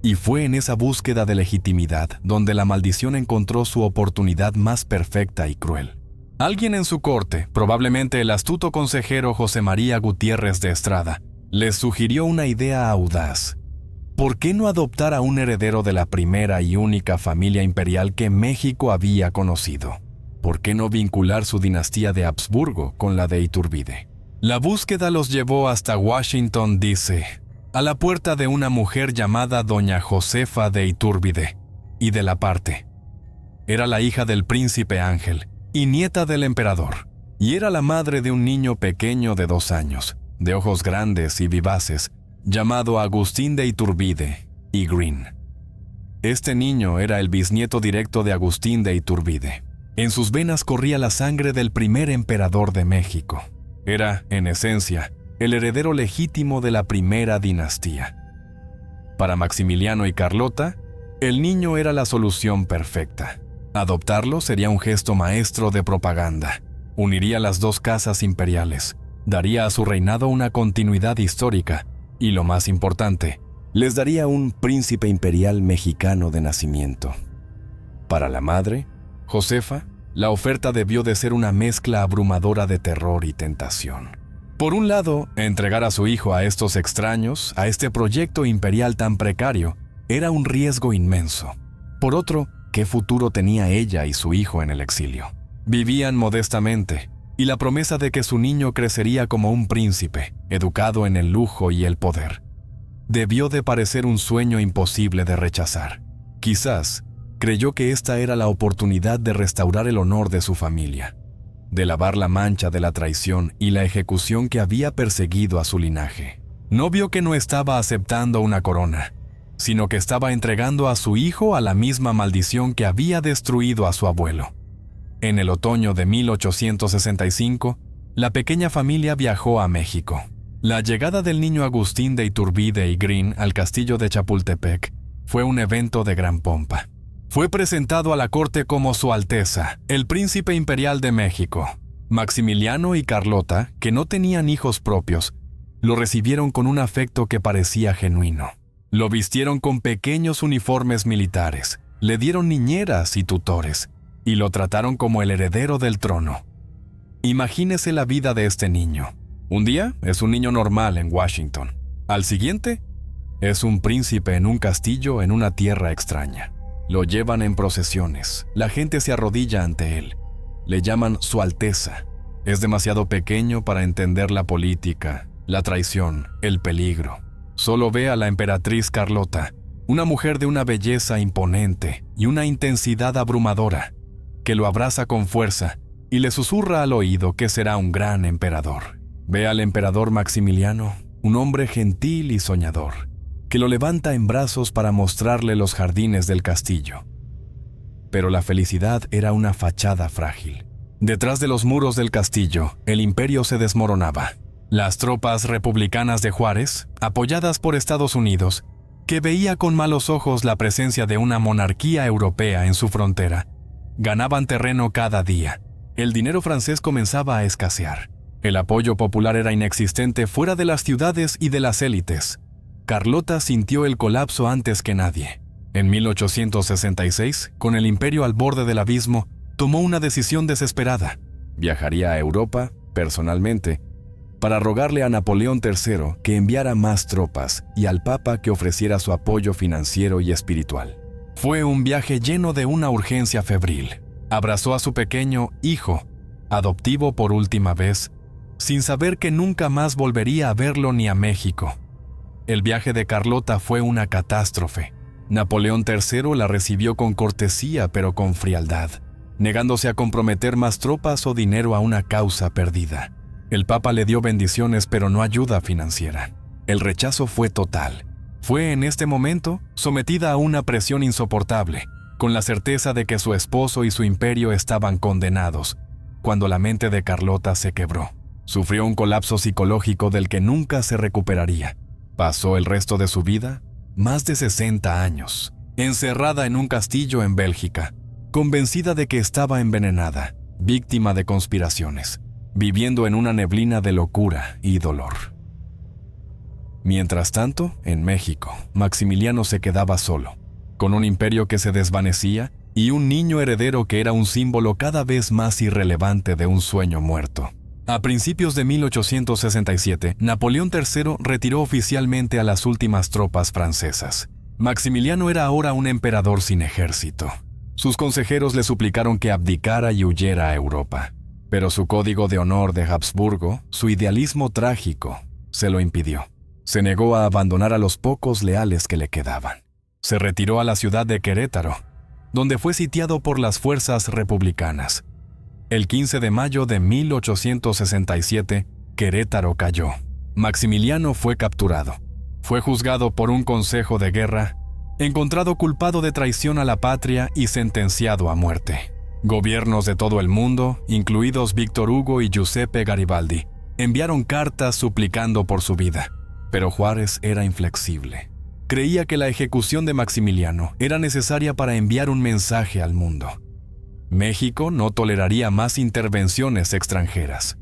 Y fue en esa búsqueda de legitimidad donde la maldición encontró su oportunidad más perfecta y cruel. Alguien en su corte, probablemente el astuto consejero José María Gutiérrez de Estrada, les sugirió una idea audaz. ¿Por qué no adoptar a un heredero de la primera y única familia imperial que México había conocido? ¿Por qué no vincular su dinastía de Habsburgo con la de Iturbide? La búsqueda los llevó hasta Washington, D.C., a la puerta de una mujer llamada Doña Josefa de Iturbide y de la Parte. Era la hija del príncipe Ángel y nieta del emperador, y era la madre de un niño pequeño de 2 años, de ojos grandes y vivaces, llamado Agustín de Iturbide y Green. Este niño era el bisnieto directo de Agustín de Iturbide. En sus venas corría la sangre del primer emperador de México. Era, en esencia, el heredero legítimo de la primera dinastía. Para Maximiliano y Carlota, el niño era la solución perfecta. Adoptarlo sería un gesto maestro de propaganda. Uniría las dos casas imperiales, daría a su reinado una continuidad histórica y, lo más importante, les daría un príncipe imperial mexicano de nacimiento. Para la madre, Josefa, la oferta debió de ser una mezcla abrumadora de terror y tentación. Por un lado, entregar a su hijo a estos extraños, a este proyecto imperial tan precario, era un riesgo inmenso. Por otro, ¿qué futuro tenía ella y su hijo en el exilio? Vivían modestamente, y la promesa de que su niño crecería como un príncipe, educado en el lujo y el poder, debió de parecer un sueño imposible de rechazar. Quizás creyó que esta era la oportunidad de restaurar el honor de su familia, de lavar la mancha de la traición y la ejecución que había perseguido a su linaje. No vio que no estaba aceptando una corona, sino que estaba entregando a su hijo a la misma maldición que había destruido a su abuelo. En el otoño de 1865, la pequeña familia viajó a México. La llegada del niño Agustín de Iturbide y Green al castillo de Chapultepec fue un evento de gran pompa. Fue presentado a la corte como Su Alteza, el príncipe imperial de México. Maximiliano y Carlota, que no tenían hijos propios, lo recibieron con un afecto que parecía genuino. Lo vistieron con pequeños uniformes militares, le dieron niñeras y tutores, y lo trataron como el heredero del trono. Imagínese la vida de este niño. Un día es un niño normal en Washington. Al siguiente, es un príncipe en un castillo en una tierra extraña. Lo llevan en procesiones, la gente se arrodilla ante él. Le llaman Su Alteza. Es demasiado pequeño para entender la política, la traición, el peligro. Solo ve a la emperatriz Carlota, una mujer de una belleza imponente y una intensidad abrumadora, que lo abraza con fuerza y le susurra al oído que será un gran emperador. Ve al emperador Maximiliano, un hombre gentil y soñador, que lo levanta en brazos para mostrarle los jardines del castillo. Pero la felicidad era una fachada frágil. Detrás de los muros del castillo, el imperio se desmoronaba. Las tropas republicanas de Juárez, apoyadas por Estados Unidos, que veía con malos ojos la presencia de una monarquía europea en su frontera, ganaban terreno cada día. El dinero francés comenzaba a escasear. El apoyo popular era inexistente fuera de las ciudades y de las élites. Carlota sintió el colapso antes que nadie. En 1866, con el imperio al borde del abismo, tomó una decisión desesperada. Viajaría a Europa, personalmente, para rogarle a Napoleón III que enviara más tropas y al Papa que ofreciera su apoyo financiero y espiritual. Fue un viaje lleno de una urgencia febril. Abrazó a su pequeño hijo, adoptivo por última vez, sin saber que nunca más volvería a verlo ni a México. El viaje de Carlota fue una catástrofe. Napoleón III la recibió con cortesía pero con frialdad, negándose a comprometer más tropas o dinero a una causa perdida. El Papa le dio bendiciones pero no ayuda financiera. El rechazo fue total. Fue en este momento sometida a una presión insoportable, con la certeza de que su esposo y su imperio estaban condenados, cuando la mente de Carlota se quebró. Sufrió un colapso psicológico del que nunca se recuperaría. Pasó el resto de su vida, más de 60 años, encerrada en un castillo en Bélgica, convencida de que estaba envenenada, víctima de conspiraciones, viviendo en una neblina de locura y dolor. Mientras tanto, en México, Maximiliano se quedaba solo, con un imperio que se desvanecía y un niño heredero que era un símbolo cada vez más irrelevante de un sueño muerto. A principios de 1867, Napoleón III retiró oficialmente a las últimas tropas francesas. Maximiliano era ahora un emperador sin ejército. Sus consejeros le suplicaron que abdicara y huyera a Europa, pero su código de honor de Habsburgo, su idealismo trágico, se lo impidió. Se negó a abandonar a los pocos leales que le quedaban. Se retiró a la ciudad de Querétaro, donde fue sitiado por las fuerzas republicanas. El 15 de mayo de 1867, Querétaro cayó. Maximiliano fue capturado. Fue juzgado por un consejo de guerra, encontrado culpado de traición a la patria y sentenciado a muerte. Gobiernos de todo el mundo, incluidos Víctor Hugo y Giuseppe Garibaldi, enviaron cartas suplicando por su vida, pero Juárez era inflexible. Creía que la ejecución de Maximiliano era necesaria para enviar un mensaje al mundo. México no toleraría más intervenciones extranjeras.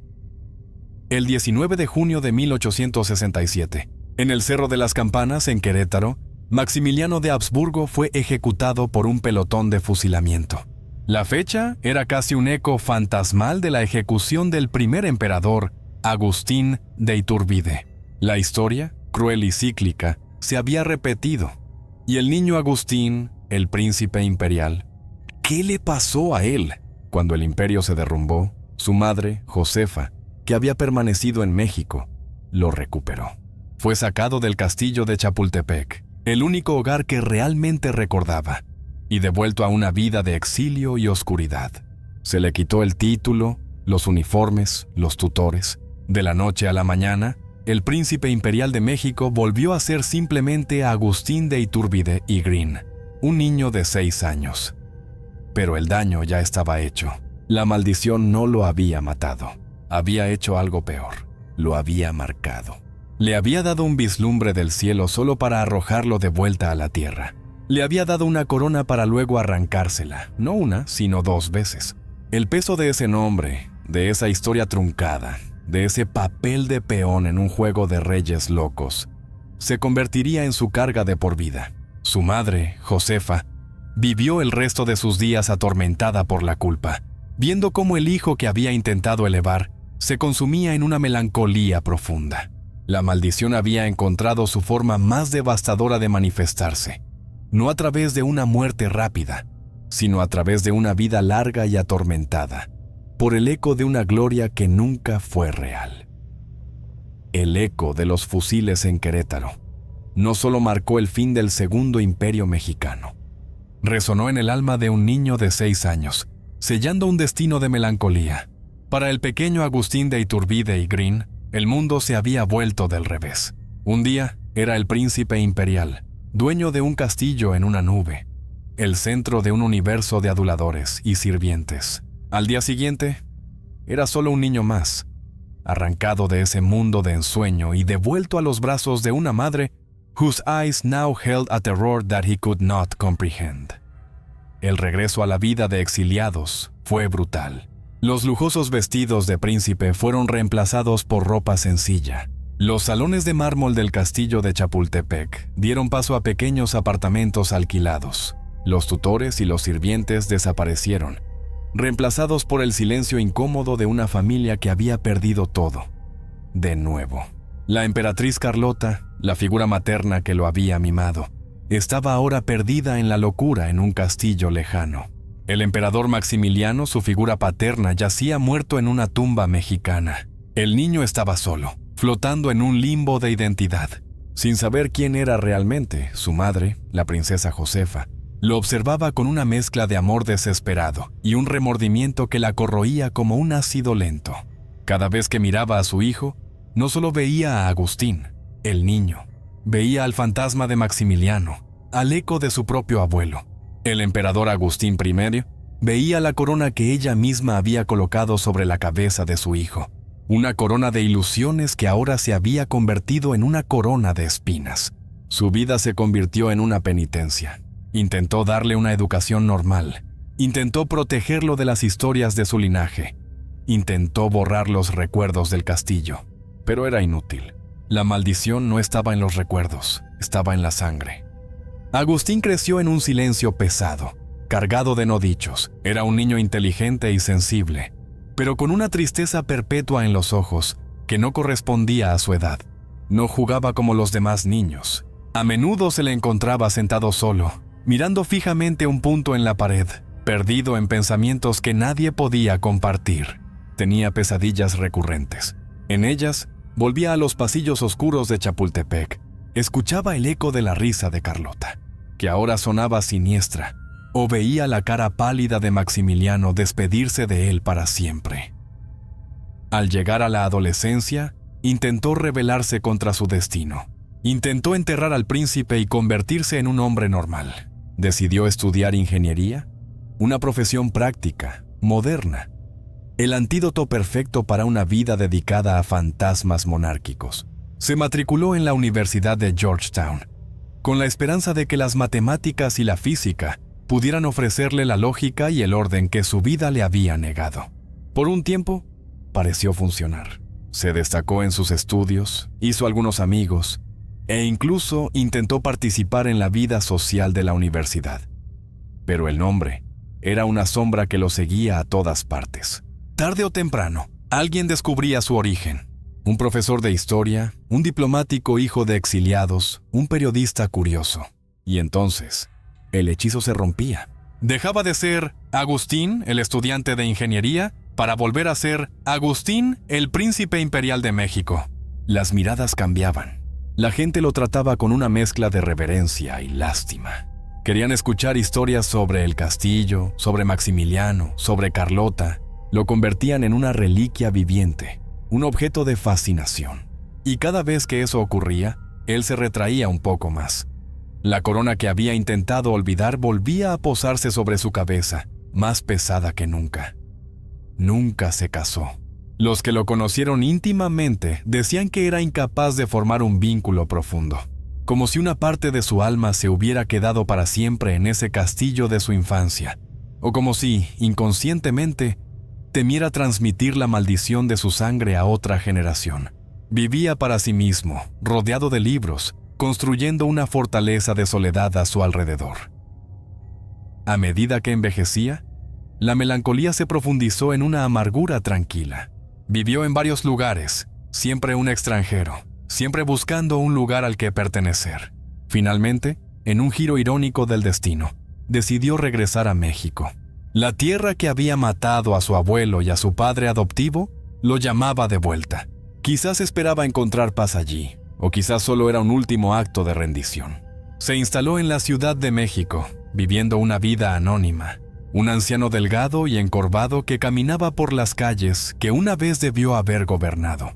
El 19 de junio de 1867, En el Cerro de las Campanas, en Querétaro, Maximiliano de Habsburgo fue ejecutado por un pelotón de fusilamiento. La fecha era casi un eco fantasmal de la ejecución del primer emperador, Agustín de Iturbide. La historia, cruel y cíclica, se había repetido. Y el niño Agustín, el príncipe imperial, ¿qué le pasó a él? Cuando el imperio se derrumbó, su madre, Josefa, que había permanecido en México, lo recuperó. Fue sacado del castillo de Chapultepec, el único hogar que realmente recordaba, y devuelto a una vida de exilio y oscuridad. Se le quitó el título, los uniformes, los tutores. De la noche a la mañana, el príncipe imperial de México volvió a ser simplemente Agustín de Iturbide y Green, un niño de 6 años. Pero el daño ya estaba hecho. La maldición no lo había matado. Había hecho algo peor. Lo había marcado. Le había dado un vislumbre del cielo solo para arrojarlo de vuelta a la tierra. Le había dado una corona para luego arrancársela, no una, sino 2 veces. El peso de ese nombre, de esa historia truncada, de ese papel de peón en un juego de reyes locos, se convertiría en su carga de por vida. Su madre, Josefa, vivió el resto de sus días atormentada por la culpa, viendo cómo el hijo que había intentado elevar se consumía en una melancolía profunda. La maldición había encontrado su forma más devastadora de manifestarse, no a través de una muerte rápida, sino a través de una vida larga y atormentada, por el eco de una gloria que nunca fue real. El eco de los fusiles en Querétaro no solo marcó el fin del Segundo Imperio Mexicano, resonó en el alma de un niño de 6 años, sellando un destino de melancolía. Para el pequeño Agustín de Iturbide y Green, el mundo se había vuelto del revés. Un día era el príncipe imperial, dueño de un castillo en una nube, el centro de un universo de aduladores y sirvientes. Al día siguiente, era solo un niño más, arrancado de ese mundo de ensueño y devuelto a los brazos de una madre whose eyes now held a terror that he could not comprehend. El regreso a la vida de exiliados fue brutal. Los lujosos vestidos de príncipe fueron reemplazados por ropa sencilla. Los salones de mármol del castillo de Chapultepec dieron paso a pequeños apartamentos alquilados. Los tutores y los sirvientes desaparecieron, reemplazados por el silencio incómodo de una familia que había perdido todo. De nuevo. La emperatriz Carlota, la figura materna que lo había mimado, estaba ahora perdida en la locura en un castillo lejano. El emperador Maximiliano, su figura paterna, yacía muerto en una tumba mexicana. El niño estaba solo, flotando en un limbo de identidad. Sin saber quién era realmente, su madre, la princesa Josefa, lo observaba con una mezcla de amor desesperado y un remordimiento que la corroía como un ácido lento. Cada vez que miraba a su hijo, no solo veía a Agustín, el niño, veía al fantasma de Maximiliano, al eco de su propio abuelo. El emperador Agustín I veía la corona que ella misma había colocado sobre la cabeza de su hijo, una corona de ilusiones que ahora se había convertido en una corona de espinas. Su vida se convirtió en una penitencia. Intentó darle una educación normal, intentó protegerlo de las historias de su linaje, intentó borrar los recuerdos del castillo, pero era inútil. La maldición no estaba en los recuerdos, estaba en la sangre. Agustín creció en un silencio pesado, cargado de no dichos. Era un niño inteligente y sensible, pero con una tristeza perpetua en los ojos que no correspondía a su edad. No jugaba como los demás niños. A menudo se le encontraba sentado solo, mirando fijamente un punto en la pared, perdido en pensamientos que nadie podía compartir. Tenía pesadillas recurrentes. En ellas, volvía a los pasillos oscuros de Chapultepec. Escuchaba el eco de la risa de Carlota, que ahora sonaba siniestra, o veía la cara pálida de Maximiliano despedirse de él para siempre. Al llegar a la adolescencia, intentó rebelarse contra su destino. Intentó enterrar al príncipe y convertirse en un hombre normal. Decidió estudiar ingeniería, una profesión práctica, moderna, el antídoto perfecto para una vida dedicada a fantasmas monárquicos. Se matriculó en la Universidad de Georgetown, con la esperanza de que las matemáticas y la física pudieran ofrecerle la lógica y el orden que su vida le había negado. Por un tiempo, pareció funcionar. Se destacó en sus estudios, hizo algunos amigos, e incluso intentó participar en la vida social de la universidad. Pero el nombre era una sombra que lo seguía a todas partes. Tarde o temprano, alguien descubría su origen. Un profesor de historia, un diplomático hijo de exiliados, un periodista curioso. Y entonces, el hechizo se rompía. Dejaba de ser Agustín, el estudiante de ingeniería, para volver a ser Agustín, el príncipe imperial de México. Las miradas cambiaban. La gente lo trataba con una mezcla de reverencia y lástima. Querían escuchar historias sobre el castillo, sobre Maximiliano, sobre Carlota. Lo convertían en una reliquia viviente, un objeto de fascinación. Y cada vez que eso ocurría, él se retraía un poco más. La corona que había intentado olvidar volvía a posarse sobre su cabeza, más pesada que nunca. Nunca se casó. Los que lo conocieron íntimamente decían que era incapaz de formar un vínculo profundo, como si una parte de su alma se hubiera quedado para siempre en ese castillo de su infancia, o como si, inconscientemente, temiera transmitir la maldición de su sangre a otra generación. Vivía para sí mismo, rodeado de libros, construyendo una fortaleza de soledad a su alrededor. A medida que envejecía, la melancolía se profundizó en una amargura tranquila. Vivió en varios lugares, siempre un extranjero, siempre buscando un lugar al que pertenecer. Finalmente, en un giro irónico del destino, decidió regresar a México. La tierra que había matado a su abuelo y a su padre adoptivo lo llamaba de vuelta. Quizás esperaba encontrar paz allí, o quizás solo era un último acto de rendición. Se instaló en la Ciudad de México, viviendo una vida anónima. Un anciano delgado y encorvado que caminaba por las calles que una vez debió haber gobernado.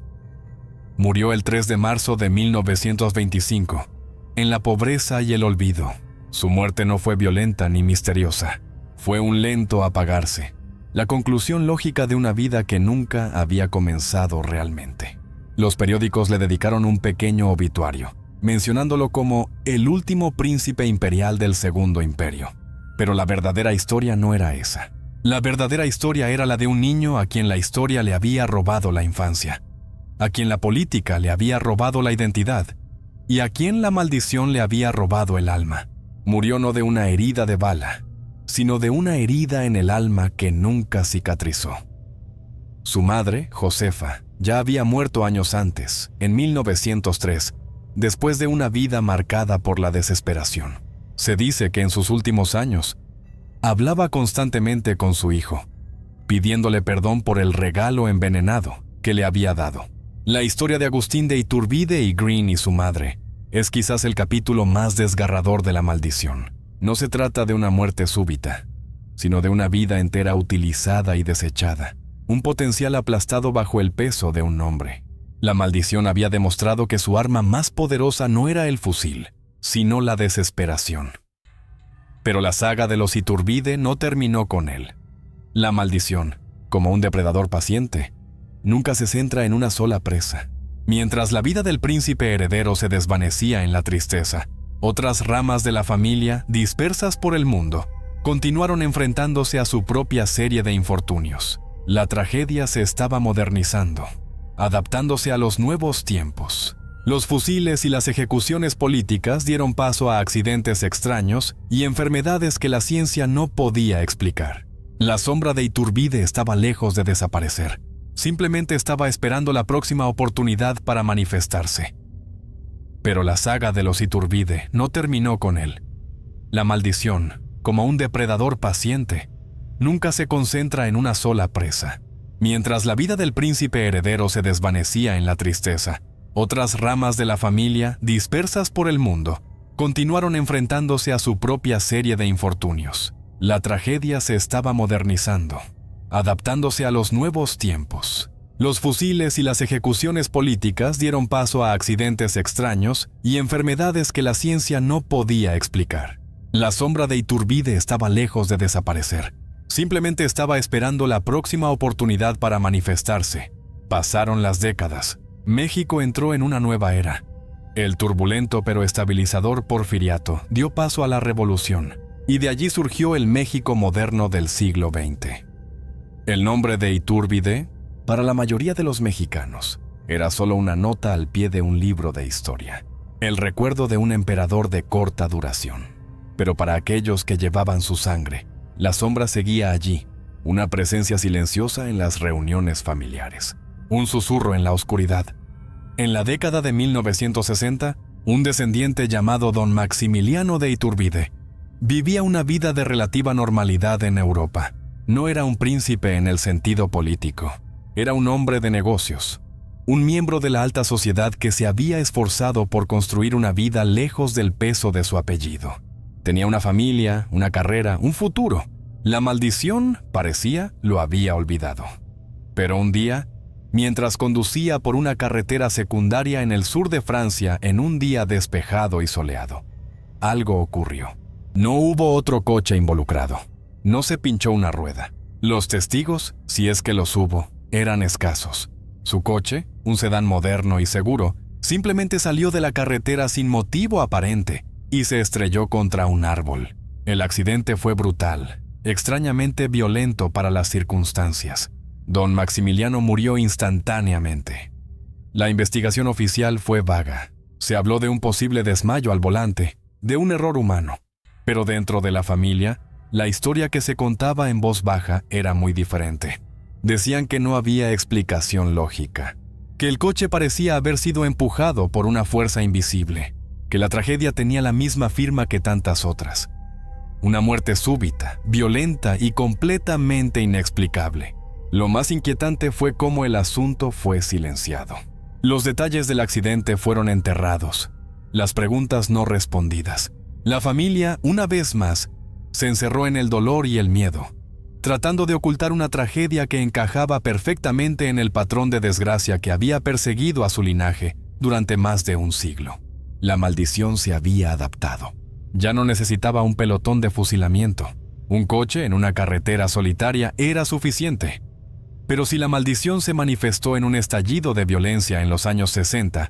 Murió el 3 de marzo de 1925, en la pobreza y el olvido. Su muerte no fue violenta ni misteriosa. Fue un lento apagarse, la conclusión lógica de una vida que nunca había comenzado realmente. Los periódicos le dedicaron un pequeño obituario, mencionándolo como el último príncipe imperial del Segundo Imperio. Pero la verdadera historia no era esa. La verdadera historia era la de un niño a quien la historia le había robado la infancia, a quien la política le había robado la identidad y a quien la maldición le había robado el alma. Murió no de una herida de bala, sino de una herida en el alma que nunca cicatrizó. Su madre, Josefa, ya había muerto años antes, en 1903, después de una vida marcada por la desesperación. Se dice que en sus últimos años, hablaba constantemente con su hijo, pidiéndole perdón por el regalo envenenado que le había dado. La historia de Agustín de Iturbide y Green y su madre es quizás el capítulo más desgarrador de la maldición. No se trata de una muerte súbita, sino de una vida entera utilizada y desechada, un potencial aplastado bajo el peso de un nombre. La maldición había demostrado que su arma más poderosa no era el fusil, sino la desesperación. Pero la saga de los Iturbide no terminó con él. La maldición, como un depredador paciente, nunca se centra en una sola presa. Mientras la vida del príncipe heredero se desvanecía en la tristeza, otras ramas de la familia, dispersas por el mundo, continuaron enfrentándose a su propia serie de infortunios. La tragedia se estaba modernizando, adaptándose a los nuevos tiempos. Los fusiles y las ejecuciones políticas dieron paso a accidentes extraños y enfermedades que la ciencia no podía explicar. La sombra de Iturbide estaba lejos de desaparecer. Simplemente estaba esperando la próxima oportunidad para manifestarse. Pero la saga de los Iturbide no terminó con él. La maldición, como un depredador paciente, nunca se concentra en una sola presa. Mientras la vida del príncipe heredero se desvanecía en la tristeza, otras ramas de la familia, dispersas por el mundo, continuaron enfrentándose a su propia serie de infortunios. La tragedia se estaba modernizando, adaptándose a los nuevos tiempos. Los fusiles y las ejecuciones políticas dieron paso a accidentes extraños y enfermedades que la ciencia no podía explicar. La sombra de Iturbide estaba lejos de desaparecer. Simplemente estaba esperando la próxima oportunidad para manifestarse. Pasaron las décadas. México entró en una nueva era. El turbulento pero estabilizador Porfiriato dio paso a la Revolución, y de allí surgió el México moderno del siglo XX. El nombre de Iturbide, para la mayoría de los mexicanos, era solo una nota al pie de un libro de historia. el recuerdo de un emperador de corta duración. Pero para aquellos que llevaban su sangre, la sombra seguía allí, una presencia silenciosa en las reuniones familiares, un susurro en la oscuridad. En la década de 1960, un descendiente llamado don Maximiliano de Iturbide vivía una vida de relativa normalidad en Europa. No era un príncipe en el sentido político, era un hombre de negocios, un miembro de la alta sociedad que se había esforzado por construir una vida lejos del peso de su apellido. Tenía una familia, una carrera, un futuro. La maldición, parecía, lo había olvidado. Pero un día, mientras conducía por una carretera secundaria en el sur de Francia en un día despejado y soleado, algo ocurrió. No hubo otro coche involucrado. No se pinchó una rueda. Los testigos, si es que los hubo, eran escasos. Su coche, un sedán moderno y seguro, simplemente salió de la carretera sin motivo aparente y se estrelló contra un árbol. El accidente fue brutal, extrañamente violento para las circunstancias. Don Maximiliano murió instantáneamente. La investigación oficial fue vaga. Se habló de un posible desmayo al volante, de un error humano. Pero dentro de la familia, la historia que se contaba en voz baja era muy diferente. Decían que no había explicación lógica, que el coche parecía haber sido empujado por una fuerza invisible, que la tragedia tenía la misma firma que tantas otras. Una muerte súbita, violenta y completamente inexplicable. Lo más inquietante fue cómo el asunto fue silenciado. Los detalles del accidente fueron enterrados, las preguntas no respondidas. La familia, una vez más, se encerró en el dolor y el miedo, tratando de ocultar una tragedia que encajaba perfectamente en el patrón de desgracia que había perseguido a su linaje durante más de un siglo. La maldición se había adaptado. Ya no necesitaba un pelotón de fusilamiento. Un coche en una carretera solitaria era suficiente. Pero si la maldición se manifestó en un estallido de violencia en los años 60,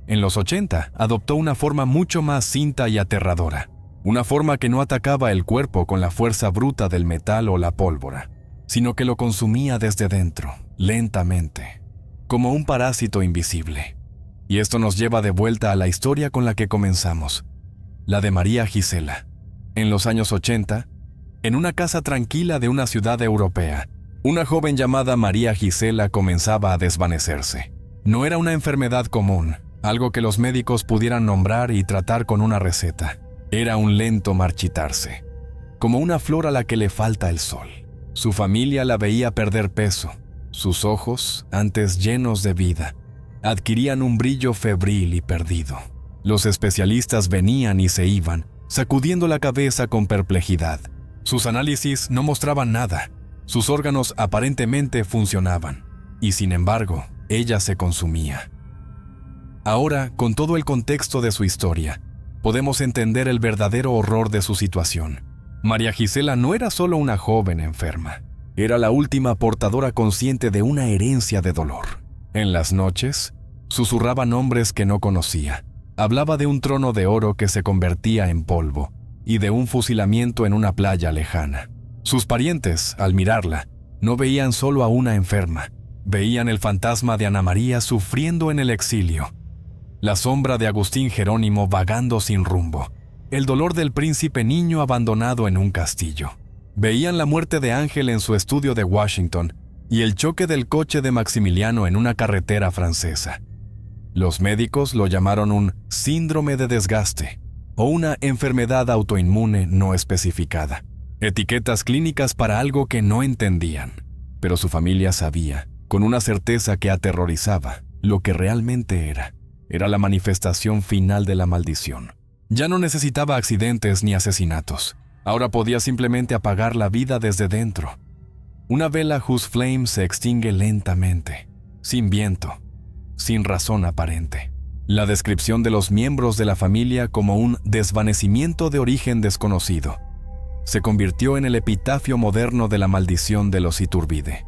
en los 80 adoptó una forma mucho más cinta y aterradora. Una forma que no atacaba el cuerpo con la fuerza bruta del metal o la pólvora, sino que lo consumía desde dentro, lentamente, como un parásito invisible. Y esto nos lleva de vuelta a la historia con la que comenzamos, la de María Gisela. En los años 80, en una casa tranquila de una ciudad europea, una joven llamada María Gisela comenzaba a desvanecerse. No era una enfermedad común, algo que los médicos pudieran nombrar y tratar con una receta. Era un lento marchitarse, como una flor a la que le falta el sol. Su familia la veía perder peso. Sus ojos, antes llenos de vida, adquirían un brillo febril y perdido. Los especialistas venían y se iban, sacudiendo la cabeza con perplejidad. Sus análisis no mostraban nada. Sus órganos aparentemente funcionaban, y sin embargo, ella se consumía. Ahora, con todo el contexto de su historia, podemos entender el verdadero horror de su situación. María Gisela no era solo una joven enferma, era la última portadora consciente de una herencia de dolor. En las noches, susurraba nombres que no conocía. Hablaba de un trono de oro que se convertía en polvo y de un fusilamiento en una playa lejana. Sus parientes, al mirarla, no veían solo a una enferma, veían el fantasma de Ana María sufriendo en el exilio, la sombra de Agustín Jerónimo vagando sin rumbo, el dolor del príncipe niño abandonado en un castillo. Veían la muerte de Ángel en su estudio de Washington y el choque del coche de Maximiliano en una carretera francesa. Los médicos lo llamaron un síndrome de desgaste o una enfermedad autoinmune no especificada. Etiquetas clínicas para algo que no entendían. Pero su familia sabía, con una certeza que aterrorizaba, lo que realmente era. Era la manifestación final de la maldición. Ya no necesitaba accidentes ni asesinatos. Ahora podía simplemente apagar la vida desde dentro. Una vela whose flame se extingue lentamente, sin viento, sin razón aparente. La descripción de los miembros de la familia como un desvanecimiento de origen desconocido se convirtió en el epitafio moderno de la maldición de los Iturbide.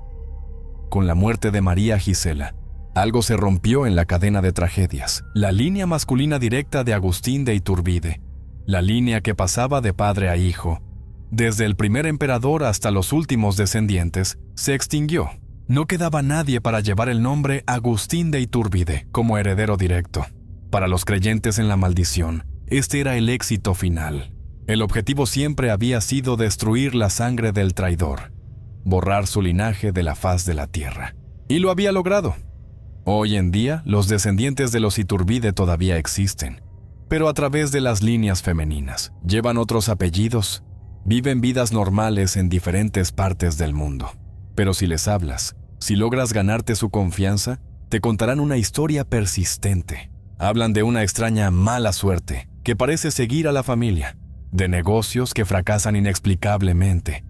Con la muerte de María Gisela, algo se rompió en la cadena de tragedias. La línea masculina directa de Agustín de Iturbide, la línea que pasaba de padre a hijo, desde el primer emperador hasta los últimos descendientes, se extinguió. No quedaba nadie para llevar el nombre Agustín de Iturbide como heredero directo. Para los creyentes en la maldición, este era el éxito final. El objetivo siempre había sido destruir la sangre del traidor, borrar su linaje de la faz de la tierra. Y lo había logrado. Hoy en día, los descendientes de los Iturbide todavía existen, pero a través de las líneas femeninas. Llevan otros apellidos, viven vidas normales en diferentes partes del mundo. Pero si les hablas, si logras ganarte su confianza, te contarán una historia persistente. Hablan de una extraña mala suerte que parece seguir a la familia, de negocios que fracasan inexplicablemente,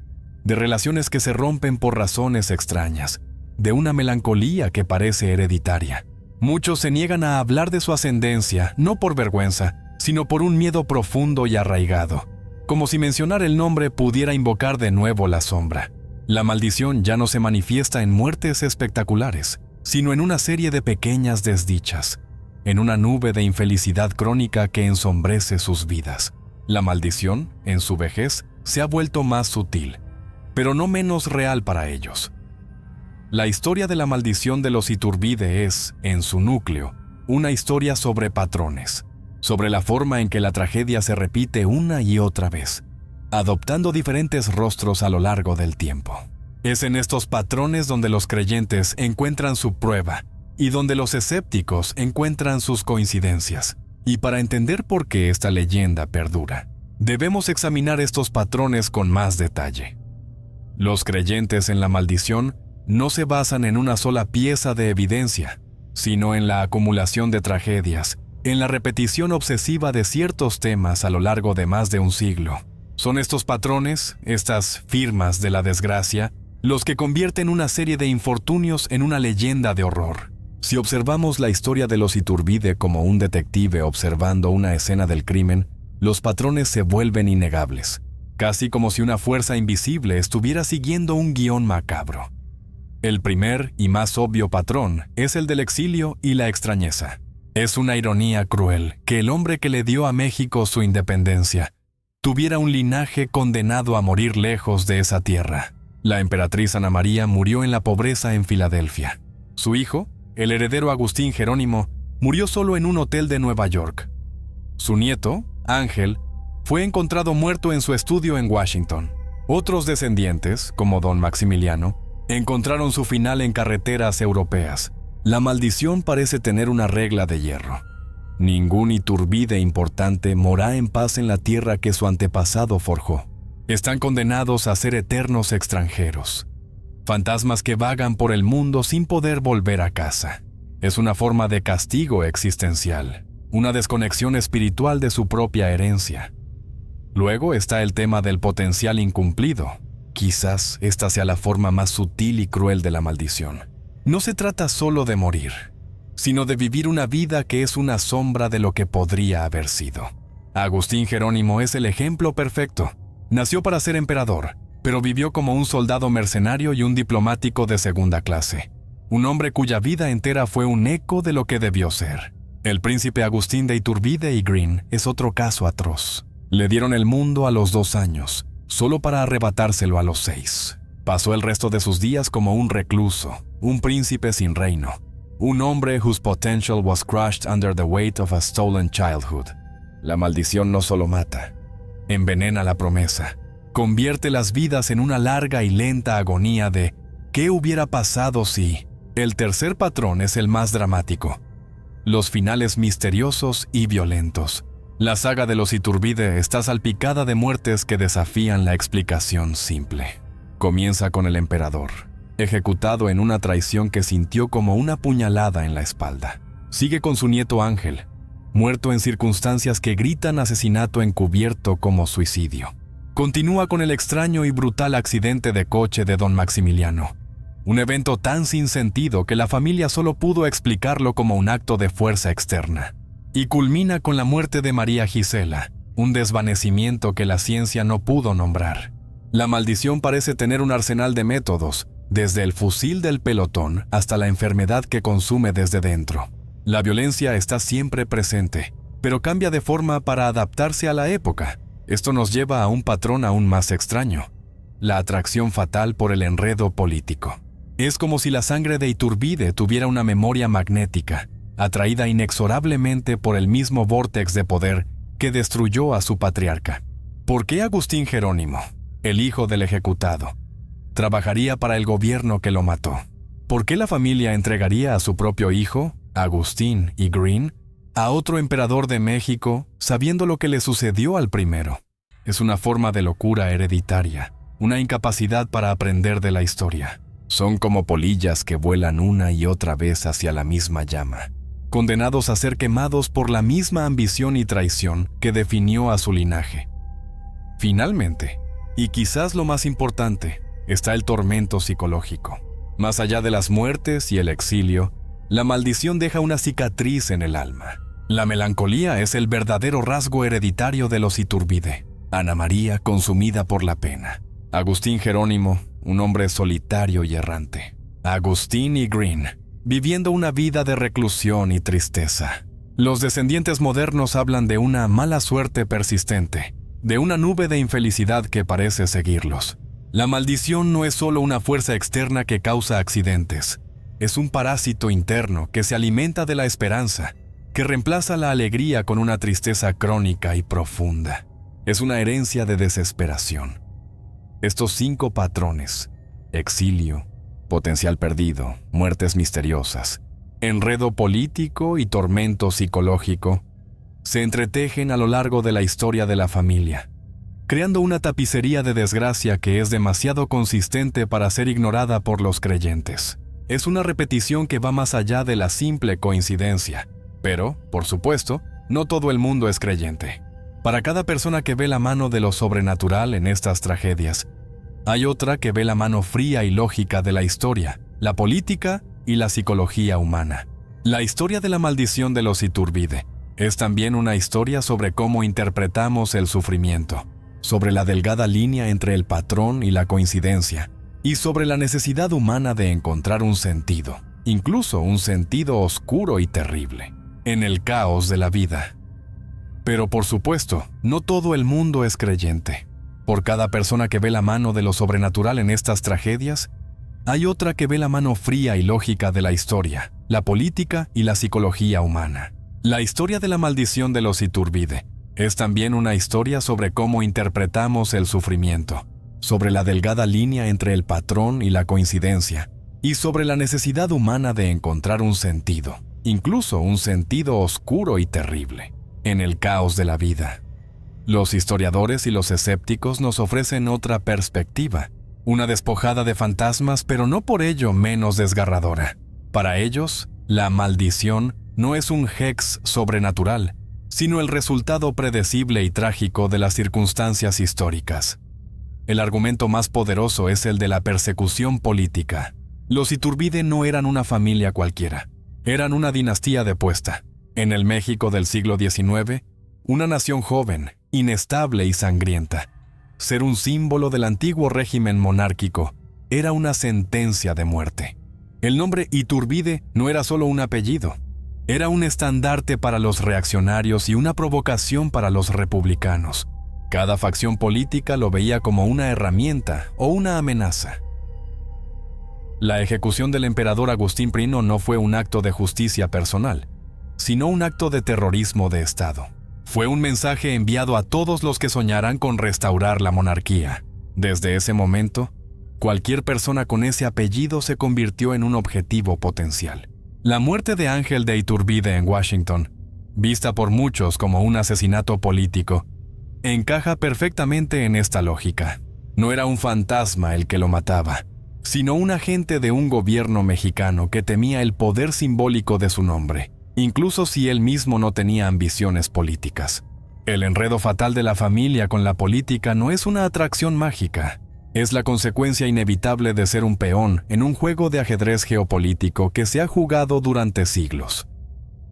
de relaciones que se rompen por razones extrañas, de una melancolía que parece hereditaria. Muchos se niegan a hablar de su ascendencia, no por vergüenza, sino por un miedo profundo y arraigado, como si mencionar el nombre pudiera invocar de nuevo la sombra. La maldición ya no se manifiesta en muertes espectaculares, sino en una serie de pequeñas desdichas, en una nube de infelicidad crónica que ensombrece sus vidas. La maldición, en su vejez, se ha vuelto más sutil, pero no menos real para ellos. La historia de la maldición de los Iturbide es, en su núcleo, una historia sobre patrones, sobre la forma en que la tragedia se repite una y otra vez, adoptando diferentes rostros a lo largo del tiempo. Es en estos patrones donde los creyentes encuentran su prueba y donde los escépticos encuentran sus coincidencias. Y para entender por qué esta leyenda perdura, debemos examinar estos patrones con más detalle. Los creyentes en la maldición no se basan en una sola pieza de evidencia, sino en la acumulación de tragedias, en la repetición obsesiva de ciertos temas a lo largo de más de un siglo. Son estos patrones, estas firmas de la desgracia, los que convierten una serie de infortunios en una leyenda de horror. Si observamos la historia de los Iturbide como un detective observando una escena del crimen, los patrones se vuelven innegables, casi como si una fuerza invisible estuviera siguiendo un guión macabro. El primer y más obvio patrón es el del exilio y la extrañeza. Es una ironía cruel que el hombre que le dio a México su independencia tuviera un linaje condenado a morir lejos de esa tierra. La emperatriz Ana María murió en la pobreza en Filadelfia. Su hijo, el heredero Agustín Jerónimo, murió solo en un hotel de Nueva York. Su nieto, Ángel, fue encontrado muerto en su estudio en Washington. Otros descendientes, como don Maximiliano, encontraron su final en carreteras europeas. La maldición parece tener una regla de hierro. Ningún Iturbide importante morará en paz en la tierra que su antepasado forjó. Están condenados a ser eternos extranjeros, fantasmas que vagan por el mundo sin poder volver a casa. Es una forma de castigo existencial, una desconexión espiritual de su propia herencia. Luego está el tema del potencial incumplido. Quizás esta sea la forma más sutil y cruel de la maldición. No se trata solo de morir, sino de vivir una vida que es una sombra de lo que podría haber sido. Agustín Jerónimo es el ejemplo perfecto. Nació para ser emperador, pero vivió como un soldado mercenario y un diplomático de segunda clase. Un hombre cuya vida entera fue un eco de lo que debió ser. El príncipe Agustín de Iturbide y Green es otro caso atroz. Le dieron el mundo a los 2 años, solo para arrebatárselo a los 6. Pasó el resto de sus días como un recluso, un príncipe sin reino, un hombre whose potential was crushed under the weight of a stolen childhood. La maldición no solo mata, envenena la promesa, convierte las vidas en una larga y lenta agonía de ¿qué hubiera pasado si? El tercer patrón es el más dramático. Los finales misteriosos y violentos. La saga de los Iturbide está salpicada de muertes que desafían la explicación simple. Comienza con el emperador, ejecutado en una traición que sintió como una puñalada en la espalda. Sigue con su nieto Ángel, muerto en circunstancias que gritan asesinato encubierto como suicidio. Continúa con el extraño y brutal accidente de coche de don Maximiliano, un evento tan sin sentido que la familia solo pudo explicarlo como un acto de fuerza externa. Y culmina con la muerte de María Gisela, un desvanecimiento que la ciencia no pudo nombrar. La maldición parece tener un arsenal de métodos, desde el fusil del pelotón hasta la enfermedad que consume desde dentro. La violencia está siempre presente, pero cambia de forma para adaptarse a la época. Esto nos lleva a un patrón aún más extraño: la atracción fatal por el enredo político. Es como si la sangre de Iturbide tuviera una memoria magnética, atraída inexorablemente por el mismo vórtex de poder que destruyó a su patriarca. ¿Por qué Agustín Jerónimo, el hijo del ejecutado, trabajaría para el gobierno que lo mató? ¿Por qué la familia entregaría a su propio hijo, Agustín y Green, a otro emperador de México, sabiendo lo que le sucedió al primero? Es una forma de locura hereditaria, una incapacidad para aprender de la historia. Son como polillas que vuelan una y otra vez hacia la misma llama, condenados a ser quemados por la misma ambición y traición que definió a su linaje. Finalmente, y quizás lo más importante, está el tormento psicológico. Más allá de las muertes y el exilio, la maldición deja una cicatriz en el alma. La melancolía es el verdadero rasgo hereditario de los Iturbide. Ana María consumida por la pena. Agustín Jerónimo, un hombre solitario y errante. Agustín y Green, viviendo una vida de reclusión y tristeza. Los descendientes modernos hablan de una mala suerte persistente, de una nube de infelicidad que parece seguirlos. La maldición no es solo una fuerza externa que causa accidentes. Es un parásito interno que se alimenta de la esperanza, que reemplaza la alegría con una tristeza crónica y profunda. Es una herencia de desesperación. Estos 5 patrones: exilio, potencial perdido, muertes misteriosas, enredo político y tormento psicológico, se entretejen a lo largo de la historia de la familia, creando una tapicería de desgracia que es demasiado consistente para ser ignorada por los creyentes. Es una repetición que va más allá de la simple coincidencia, pero, por supuesto, no todo el mundo es creyente. Para cada persona que ve la mano de lo sobrenatural en estas tragedias, hay otra que ve la mano fría y lógica de la historia, la política y la psicología humana. La historia de la maldición de los Iturbide es también una historia sobre cómo interpretamos el sufrimiento, sobre la delgada línea entre el patrón y la coincidencia, y sobre la necesidad humana de encontrar un sentido, incluso un sentido oscuro y terrible, en el caos de la vida. Pero por supuesto, no todo el mundo es creyente. Por cada persona que ve la mano de lo sobrenatural en estas tragedias, hay otra que ve la mano fría y lógica de la historia, la política y la psicología humana. La historia de la maldición de los Iturbide es también una historia sobre cómo interpretamos el sufrimiento, sobre la delgada línea entre el patrón y la coincidencia, y sobre la necesidad humana de encontrar un sentido, incluso un sentido oscuro y terrible, en el caos de la vida. Los historiadores y los escépticos nos ofrecen otra perspectiva, una despojada de fantasmas, pero no por ello menos desgarradora. Para ellos, la maldición no es un hex sobrenatural, sino el resultado predecible y trágico de las circunstancias históricas. El argumento más poderoso es el de la persecución política. Los Iturbide no eran una familia cualquiera, eran una dinastía depuesta. En el México del siglo XIX, una nación joven, inestable y sangrienta. Ser un símbolo del antiguo régimen monárquico era una sentencia de muerte. El nombre Iturbide no era solo un apellido, era un estandarte para los reaccionarios y una provocación para los republicanos. Cada facción política lo veía como una herramienta o una amenaza. La ejecución del emperador Agustín I no fue un acto de justicia personal, sino un acto de terrorismo de Estado. Fue un mensaje enviado a todos los que soñaran con restaurar la monarquía. Desde ese momento, cualquier persona con ese apellido se convirtió en un objetivo potencial. La muerte de Ángel de Iturbide en Washington, vista por muchos como un asesinato político, encaja perfectamente en esta lógica. No era un fantasma el que lo mataba, sino un agente de un gobierno mexicano que temía el poder simbólico de su nombre, incluso si él mismo no tenía ambiciones políticas. El enredo fatal de la familia con la política no es una atracción mágica, es la consecuencia inevitable de ser un peón en un juego de ajedrez geopolítico que se ha jugado durante siglos.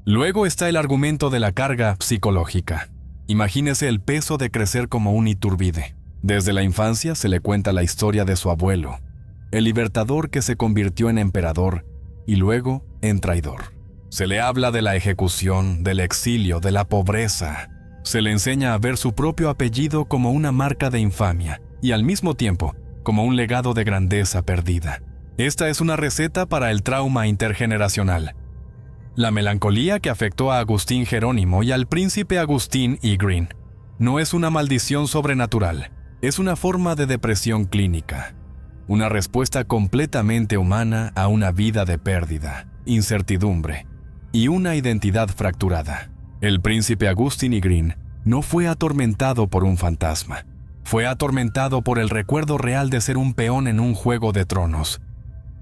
Luego está el argumento de la carga psicológica. Imagínese el peso de crecer como un Iturbide. Desde la infancia se le cuenta la historia de su abuelo, el libertador que se convirtió en emperador y luego en traidor. Se le habla de la ejecución, del exilio, de la pobreza. Se le enseña a ver su propio apellido como una marca de infamia y al mismo tiempo como un legado de grandeza perdida. Esta es una receta para el trauma intergeneracional. La melancolía que afectó a Agustín Jerónimo y al príncipe Agustín I. Green no es una maldición sobrenatural, es una forma de depresión clínica, una respuesta completamente humana a una vida de pérdida, incertidumbre y una identidad fracturada. El príncipe Agustín I. Green no fue atormentado por un fantasma, fue atormentado por el recuerdo real de ser un peón en un juego de tronos,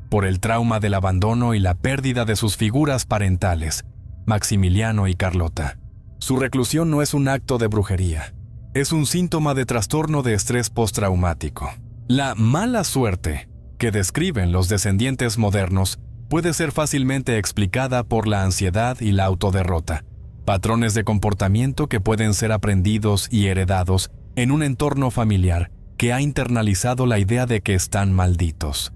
por el trauma del abandono y la pérdida de sus figuras parentales, Maximiliano y Carlota. Su reclusión no es un acto de brujería, es un síntoma de trastorno de estrés postraumático. La mala suerte que describen los descendientes modernos puede ser fácilmente explicada por la ansiedad y la autoderrota, patrones de comportamiento que pueden ser aprendidos y heredados en un entorno familiar que ha internalizado la idea de que están malditos.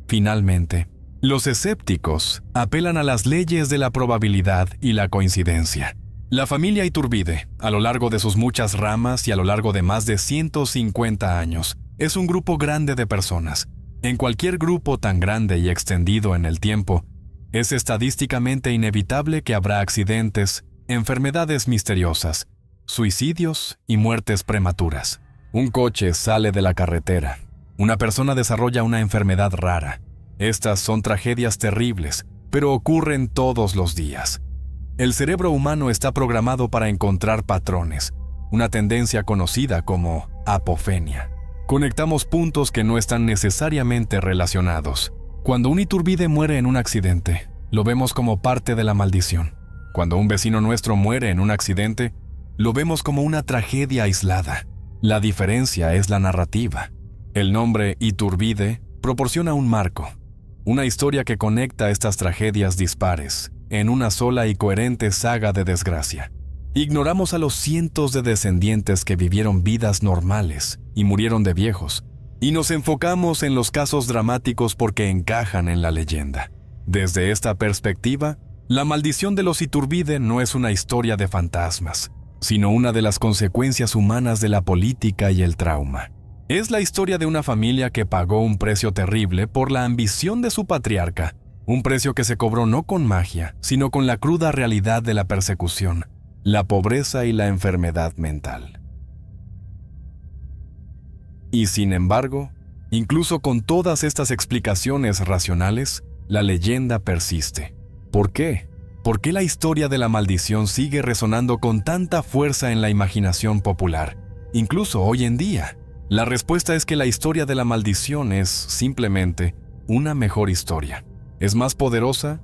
Finalmente, los escépticos apelan a las leyes de la probabilidad y la coincidencia. La familia Iturbide, a lo largo de sus muchas ramas y a lo largo de más de 150 años, es un grupo grande de personas. En cualquier grupo tan grande y extendido en el tiempo, es estadísticamente inevitable que habrá accidentes, enfermedades misteriosas, suicidios y muertes prematuras. Un coche sale de la carretera. Una persona desarrolla una enfermedad rara. Estas son tragedias terribles, pero ocurren todos los días. El cerebro humano está programado para encontrar patrones, una tendencia conocida como apofenia. Conectamos puntos que no están necesariamente relacionados. Cuando un Iturbide muere en un accidente, lo vemos como parte de la maldición. Cuando un vecino nuestro muere en un accidente, lo vemos como una tragedia aislada. La diferencia es la narrativa. El nombre Iturbide proporciona un marco, una historia que conecta estas tragedias dispares en una sola y coherente saga de desgracia. Ignoramos a los cientos de descendientes que vivieron vidas normales y murieron de viejos, y nos enfocamos en los casos dramáticos porque encajan en la leyenda. Desde esta perspectiva, la maldición de los Iturbide no es una historia de fantasmas, sino una de las consecuencias humanas de la política y el trauma. Es la historia de una familia que pagó un precio terrible por la ambición de su patriarca, un precio que se cobró no con magia, sino con la cruda realidad de la persecución, la pobreza y la enfermedad mental. Y sin embargo, incluso con todas estas explicaciones racionales, la leyenda persiste. ¿Por qué? ¿Por qué la historia de la maldición sigue resonando con tanta fuerza en la imaginación popular, incluso hoy en día? La respuesta es que la historia de la maldición es, simplemente, una mejor historia. Es más poderosa,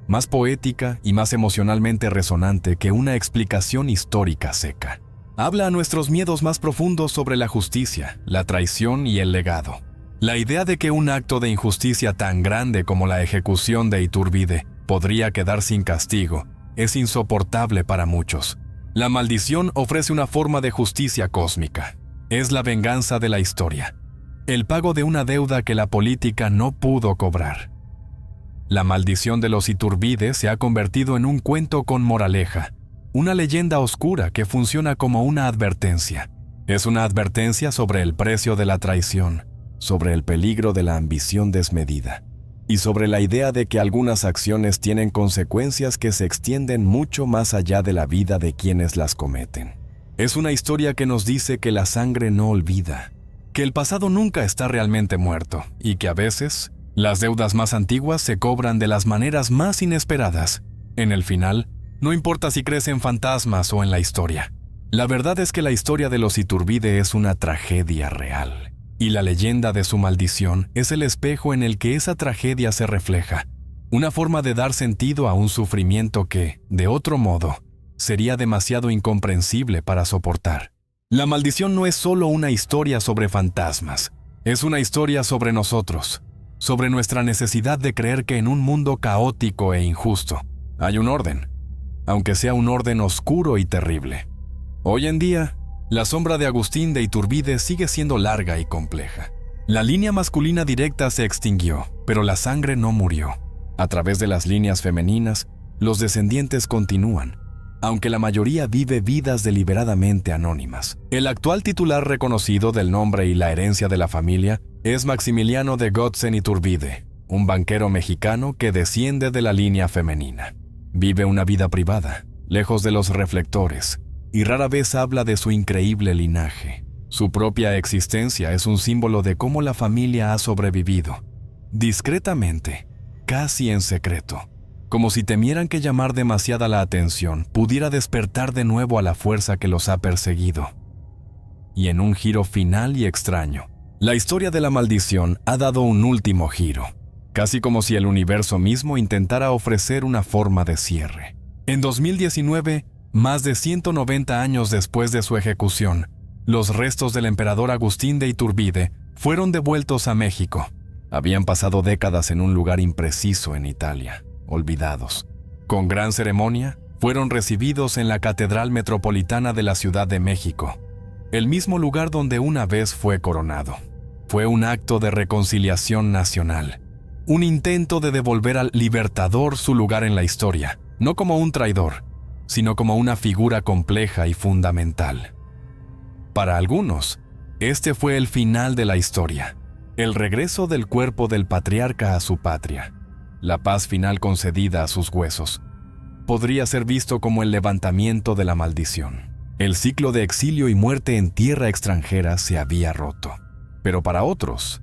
más poética y más emocionalmente resonante que una explicación histórica seca. Habla a nuestros miedos más profundos sobre la justicia, la traición y el legado. La idea de que un acto de injusticia tan grande como la ejecución de Iturbide podría quedar sin castigo es insoportable para muchos. La maldición ofrece una forma de justicia cósmica. Es la venganza de la historia, el pago de una deuda que la política no pudo cobrar. La maldición de los Iturbide se ha convertido en un cuento con moraleja, una leyenda oscura que funciona como una advertencia. Es una advertencia sobre el precio de la traición, sobre el peligro de la ambición desmedida y sobre la idea de que algunas acciones tienen consecuencias que se extienden mucho más allá de la vida de quienes las cometen. Es una historia que nos dice que la sangre no olvida, que el pasado nunca está realmente muerto y que a veces las deudas más antiguas se cobran de las maneras más inesperadas. En el final, no importa si crees en fantasmas o en la historia. La verdad es que la historia de los Iturbide es una tragedia real, y la leyenda de su maldición es el espejo en el que esa tragedia se refleja, una forma de dar sentido a un sufrimiento que, de otro modo, sería demasiado incomprensible para soportar. La maldición no es solo una historia sobre fantasmas, es una historia sobre nosotros, sobre nuestra necesidad de creer que en un mundo caótico e injusto hay un orden, aunque sea un orden oscuro y terrible. Hoy en día, la sombra de Agustín de Iturbide sigue siendo larga y compleja. La línea masculina directa se extinguió, pero la sangre no murió. A través de las líneas femeninas, los descendientes continúan, aunque la mayoría vive vidas deliberadamente anónimas. El actual titular reconocido del nombre y la herencia de la familia es Maximiliano de Gotzen Iturbide, un banquero mexicano que desciende de la línea femenina. Vive una vida privada, lejos de los reflectores, y rara vez habla de su increíble linaje. Su propia existencia es un símbolo de cómo la familia ha sobrevivido, discretamente, casi en secreto, como si temieran que llamar demasiada la atención pudiera despertar de nuevo a la fuerza que los ha perseguido. Y en un giro final y extraño, la historia de la maldición ha dado un último giro, casi como si el universo mismo intentara ofrecer una forma de cierre. En 2019, más de 190 años después de su ejecución, los restos del emperador Agustín de Iturbide fueron devueltos a México. Habían pasado décadas en un lugar impreciso en Italia, olvidados. Con gran ceremonia, fueron recibidos en la Catedral Metropolitana de la Ciudad de México, el mismo lugar donde una vez fue coronado. Fue un acto de reconciliación nacional, un intento de devolver al libertador su lugar en la historia, no como un traidor, sino como una figura compleja y fundamental. Para algunos, este fue el final de la historia, el regreso del cuerpo del patriarca a su patria, la paz final concedida a sus huesos. Podría ser visto como el levantamiento de la maldición. El ciclo de exilio y muerte en tierra extranjera se había roto. Pero para otros,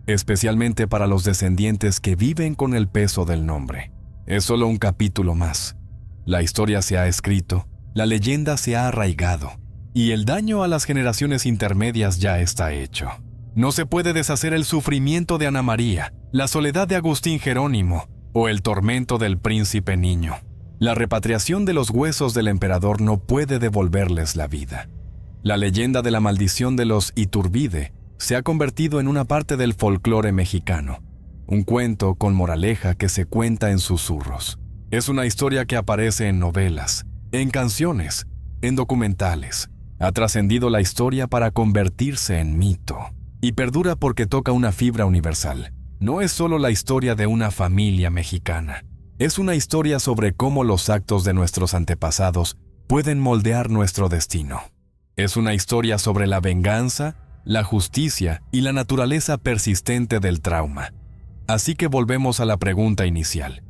especialmente para los descendientes que viven con el peso del nombre, es solo un capítulo más. La historia se ha escrito, la leyenda se ha arraigado, y el daño a las generaciones intermedias ya está hecho. No se puede deshacer el sufrimiento de Ana María, la soledad de Agustín Jerónimo o el tormento del príncipe niño. La repatriación de los huesos del emperador no puede devolverles la vida. La leyenda de la maldición de los Iturbide se ha convertido en una parte del folclore mexicano, un cuento con moraleja que se cuenta en susurros. Es una historia que aparece en novelas, en canciones, en documentales. Ha trascendido la historia para convertirse en mito y perdura porque toca una fibra universal. No es solo la historia de una familia mexicana. Es una historia sobre cómo los actos de nuestros antepasados pueden moldear nuestro destino. Es una historia sobre la venganza, la justicia y la naturaleza persistente del trauma. Así que volvemos a la pregunta inicial.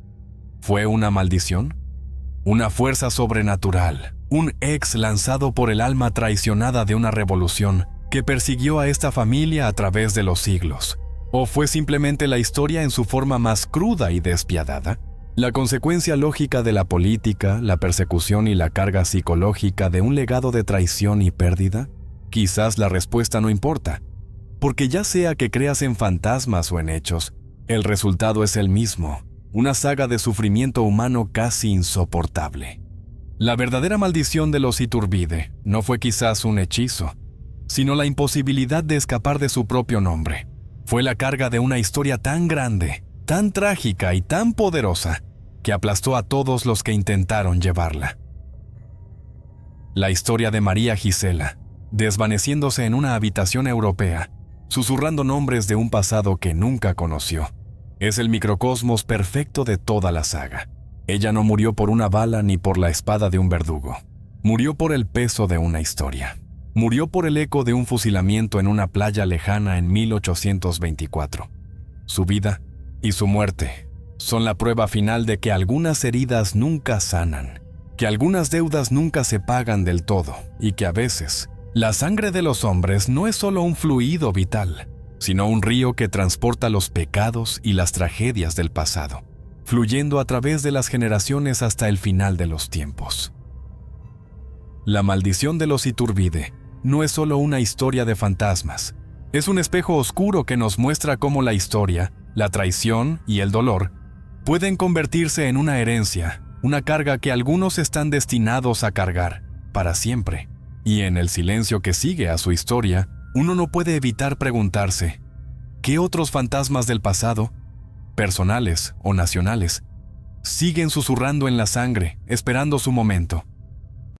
¿Fue una maldición? ¿Una fuerza sobrenatural? ¿Un ex lanzado por el alma traicionada de una revolución que persiguió a esta familia a través de los siglos? ¿O fue simplemente la historia en su forma más cruda y despiadada? La consecuencia lógica de la política, la persecución y la carga psicológica de un legado de traición y pérdida? Quizás la respuesta no importa, porque ya sea que creas en fantasmas o en hechos, el resultado es el mismo, una saga de sufrimiento humano casi insoportable. La verdadera maldición de los Iturbide no fue quizás un hechizo, sino la imposibilidad de escapar de su propio nombre. Fue la carga de una historia tan grande, tan trágica y tan poderosa, que aplastó a todos los que intentaron llevarla. La historia de María Gisela, desvaneciéndose en una habitación europea, susurrando nombres de un pasado que nunca conoció, es el microcosmos perfecto de toda la saga. Ella no murió por una bala ni por la espada de un verdugo. Murió por el peso de una historia. Murió por el eco de un fusilamiento en una playa lejana en 1824. Su vida y su muerte son la prueba final de que algunas heridas nunca sanan, que algunas deudas nunca se pagan del todo y que a veces la sangre de los hombres no es solo un fluido vital, sino un río que transporta los pecados y las tragedias del pasado, fluyendo a través de las generaciones hasta el final de los tiempos. La maldición de los Iturbide no es solo una historia de fantasmas, es un espejo oscuro que nos muestra cómo la historia, la traición y el dolor pueden convertirse en una herencia, una carga que algunos están destinados a cargar para siempre. Y en el silencio que sigue a su historia, uno no puede evitar preguntarse, ¿qué otros fantasmas del pasado, personales o nacionales, siguen susurrando en la sangre, esperando su momento?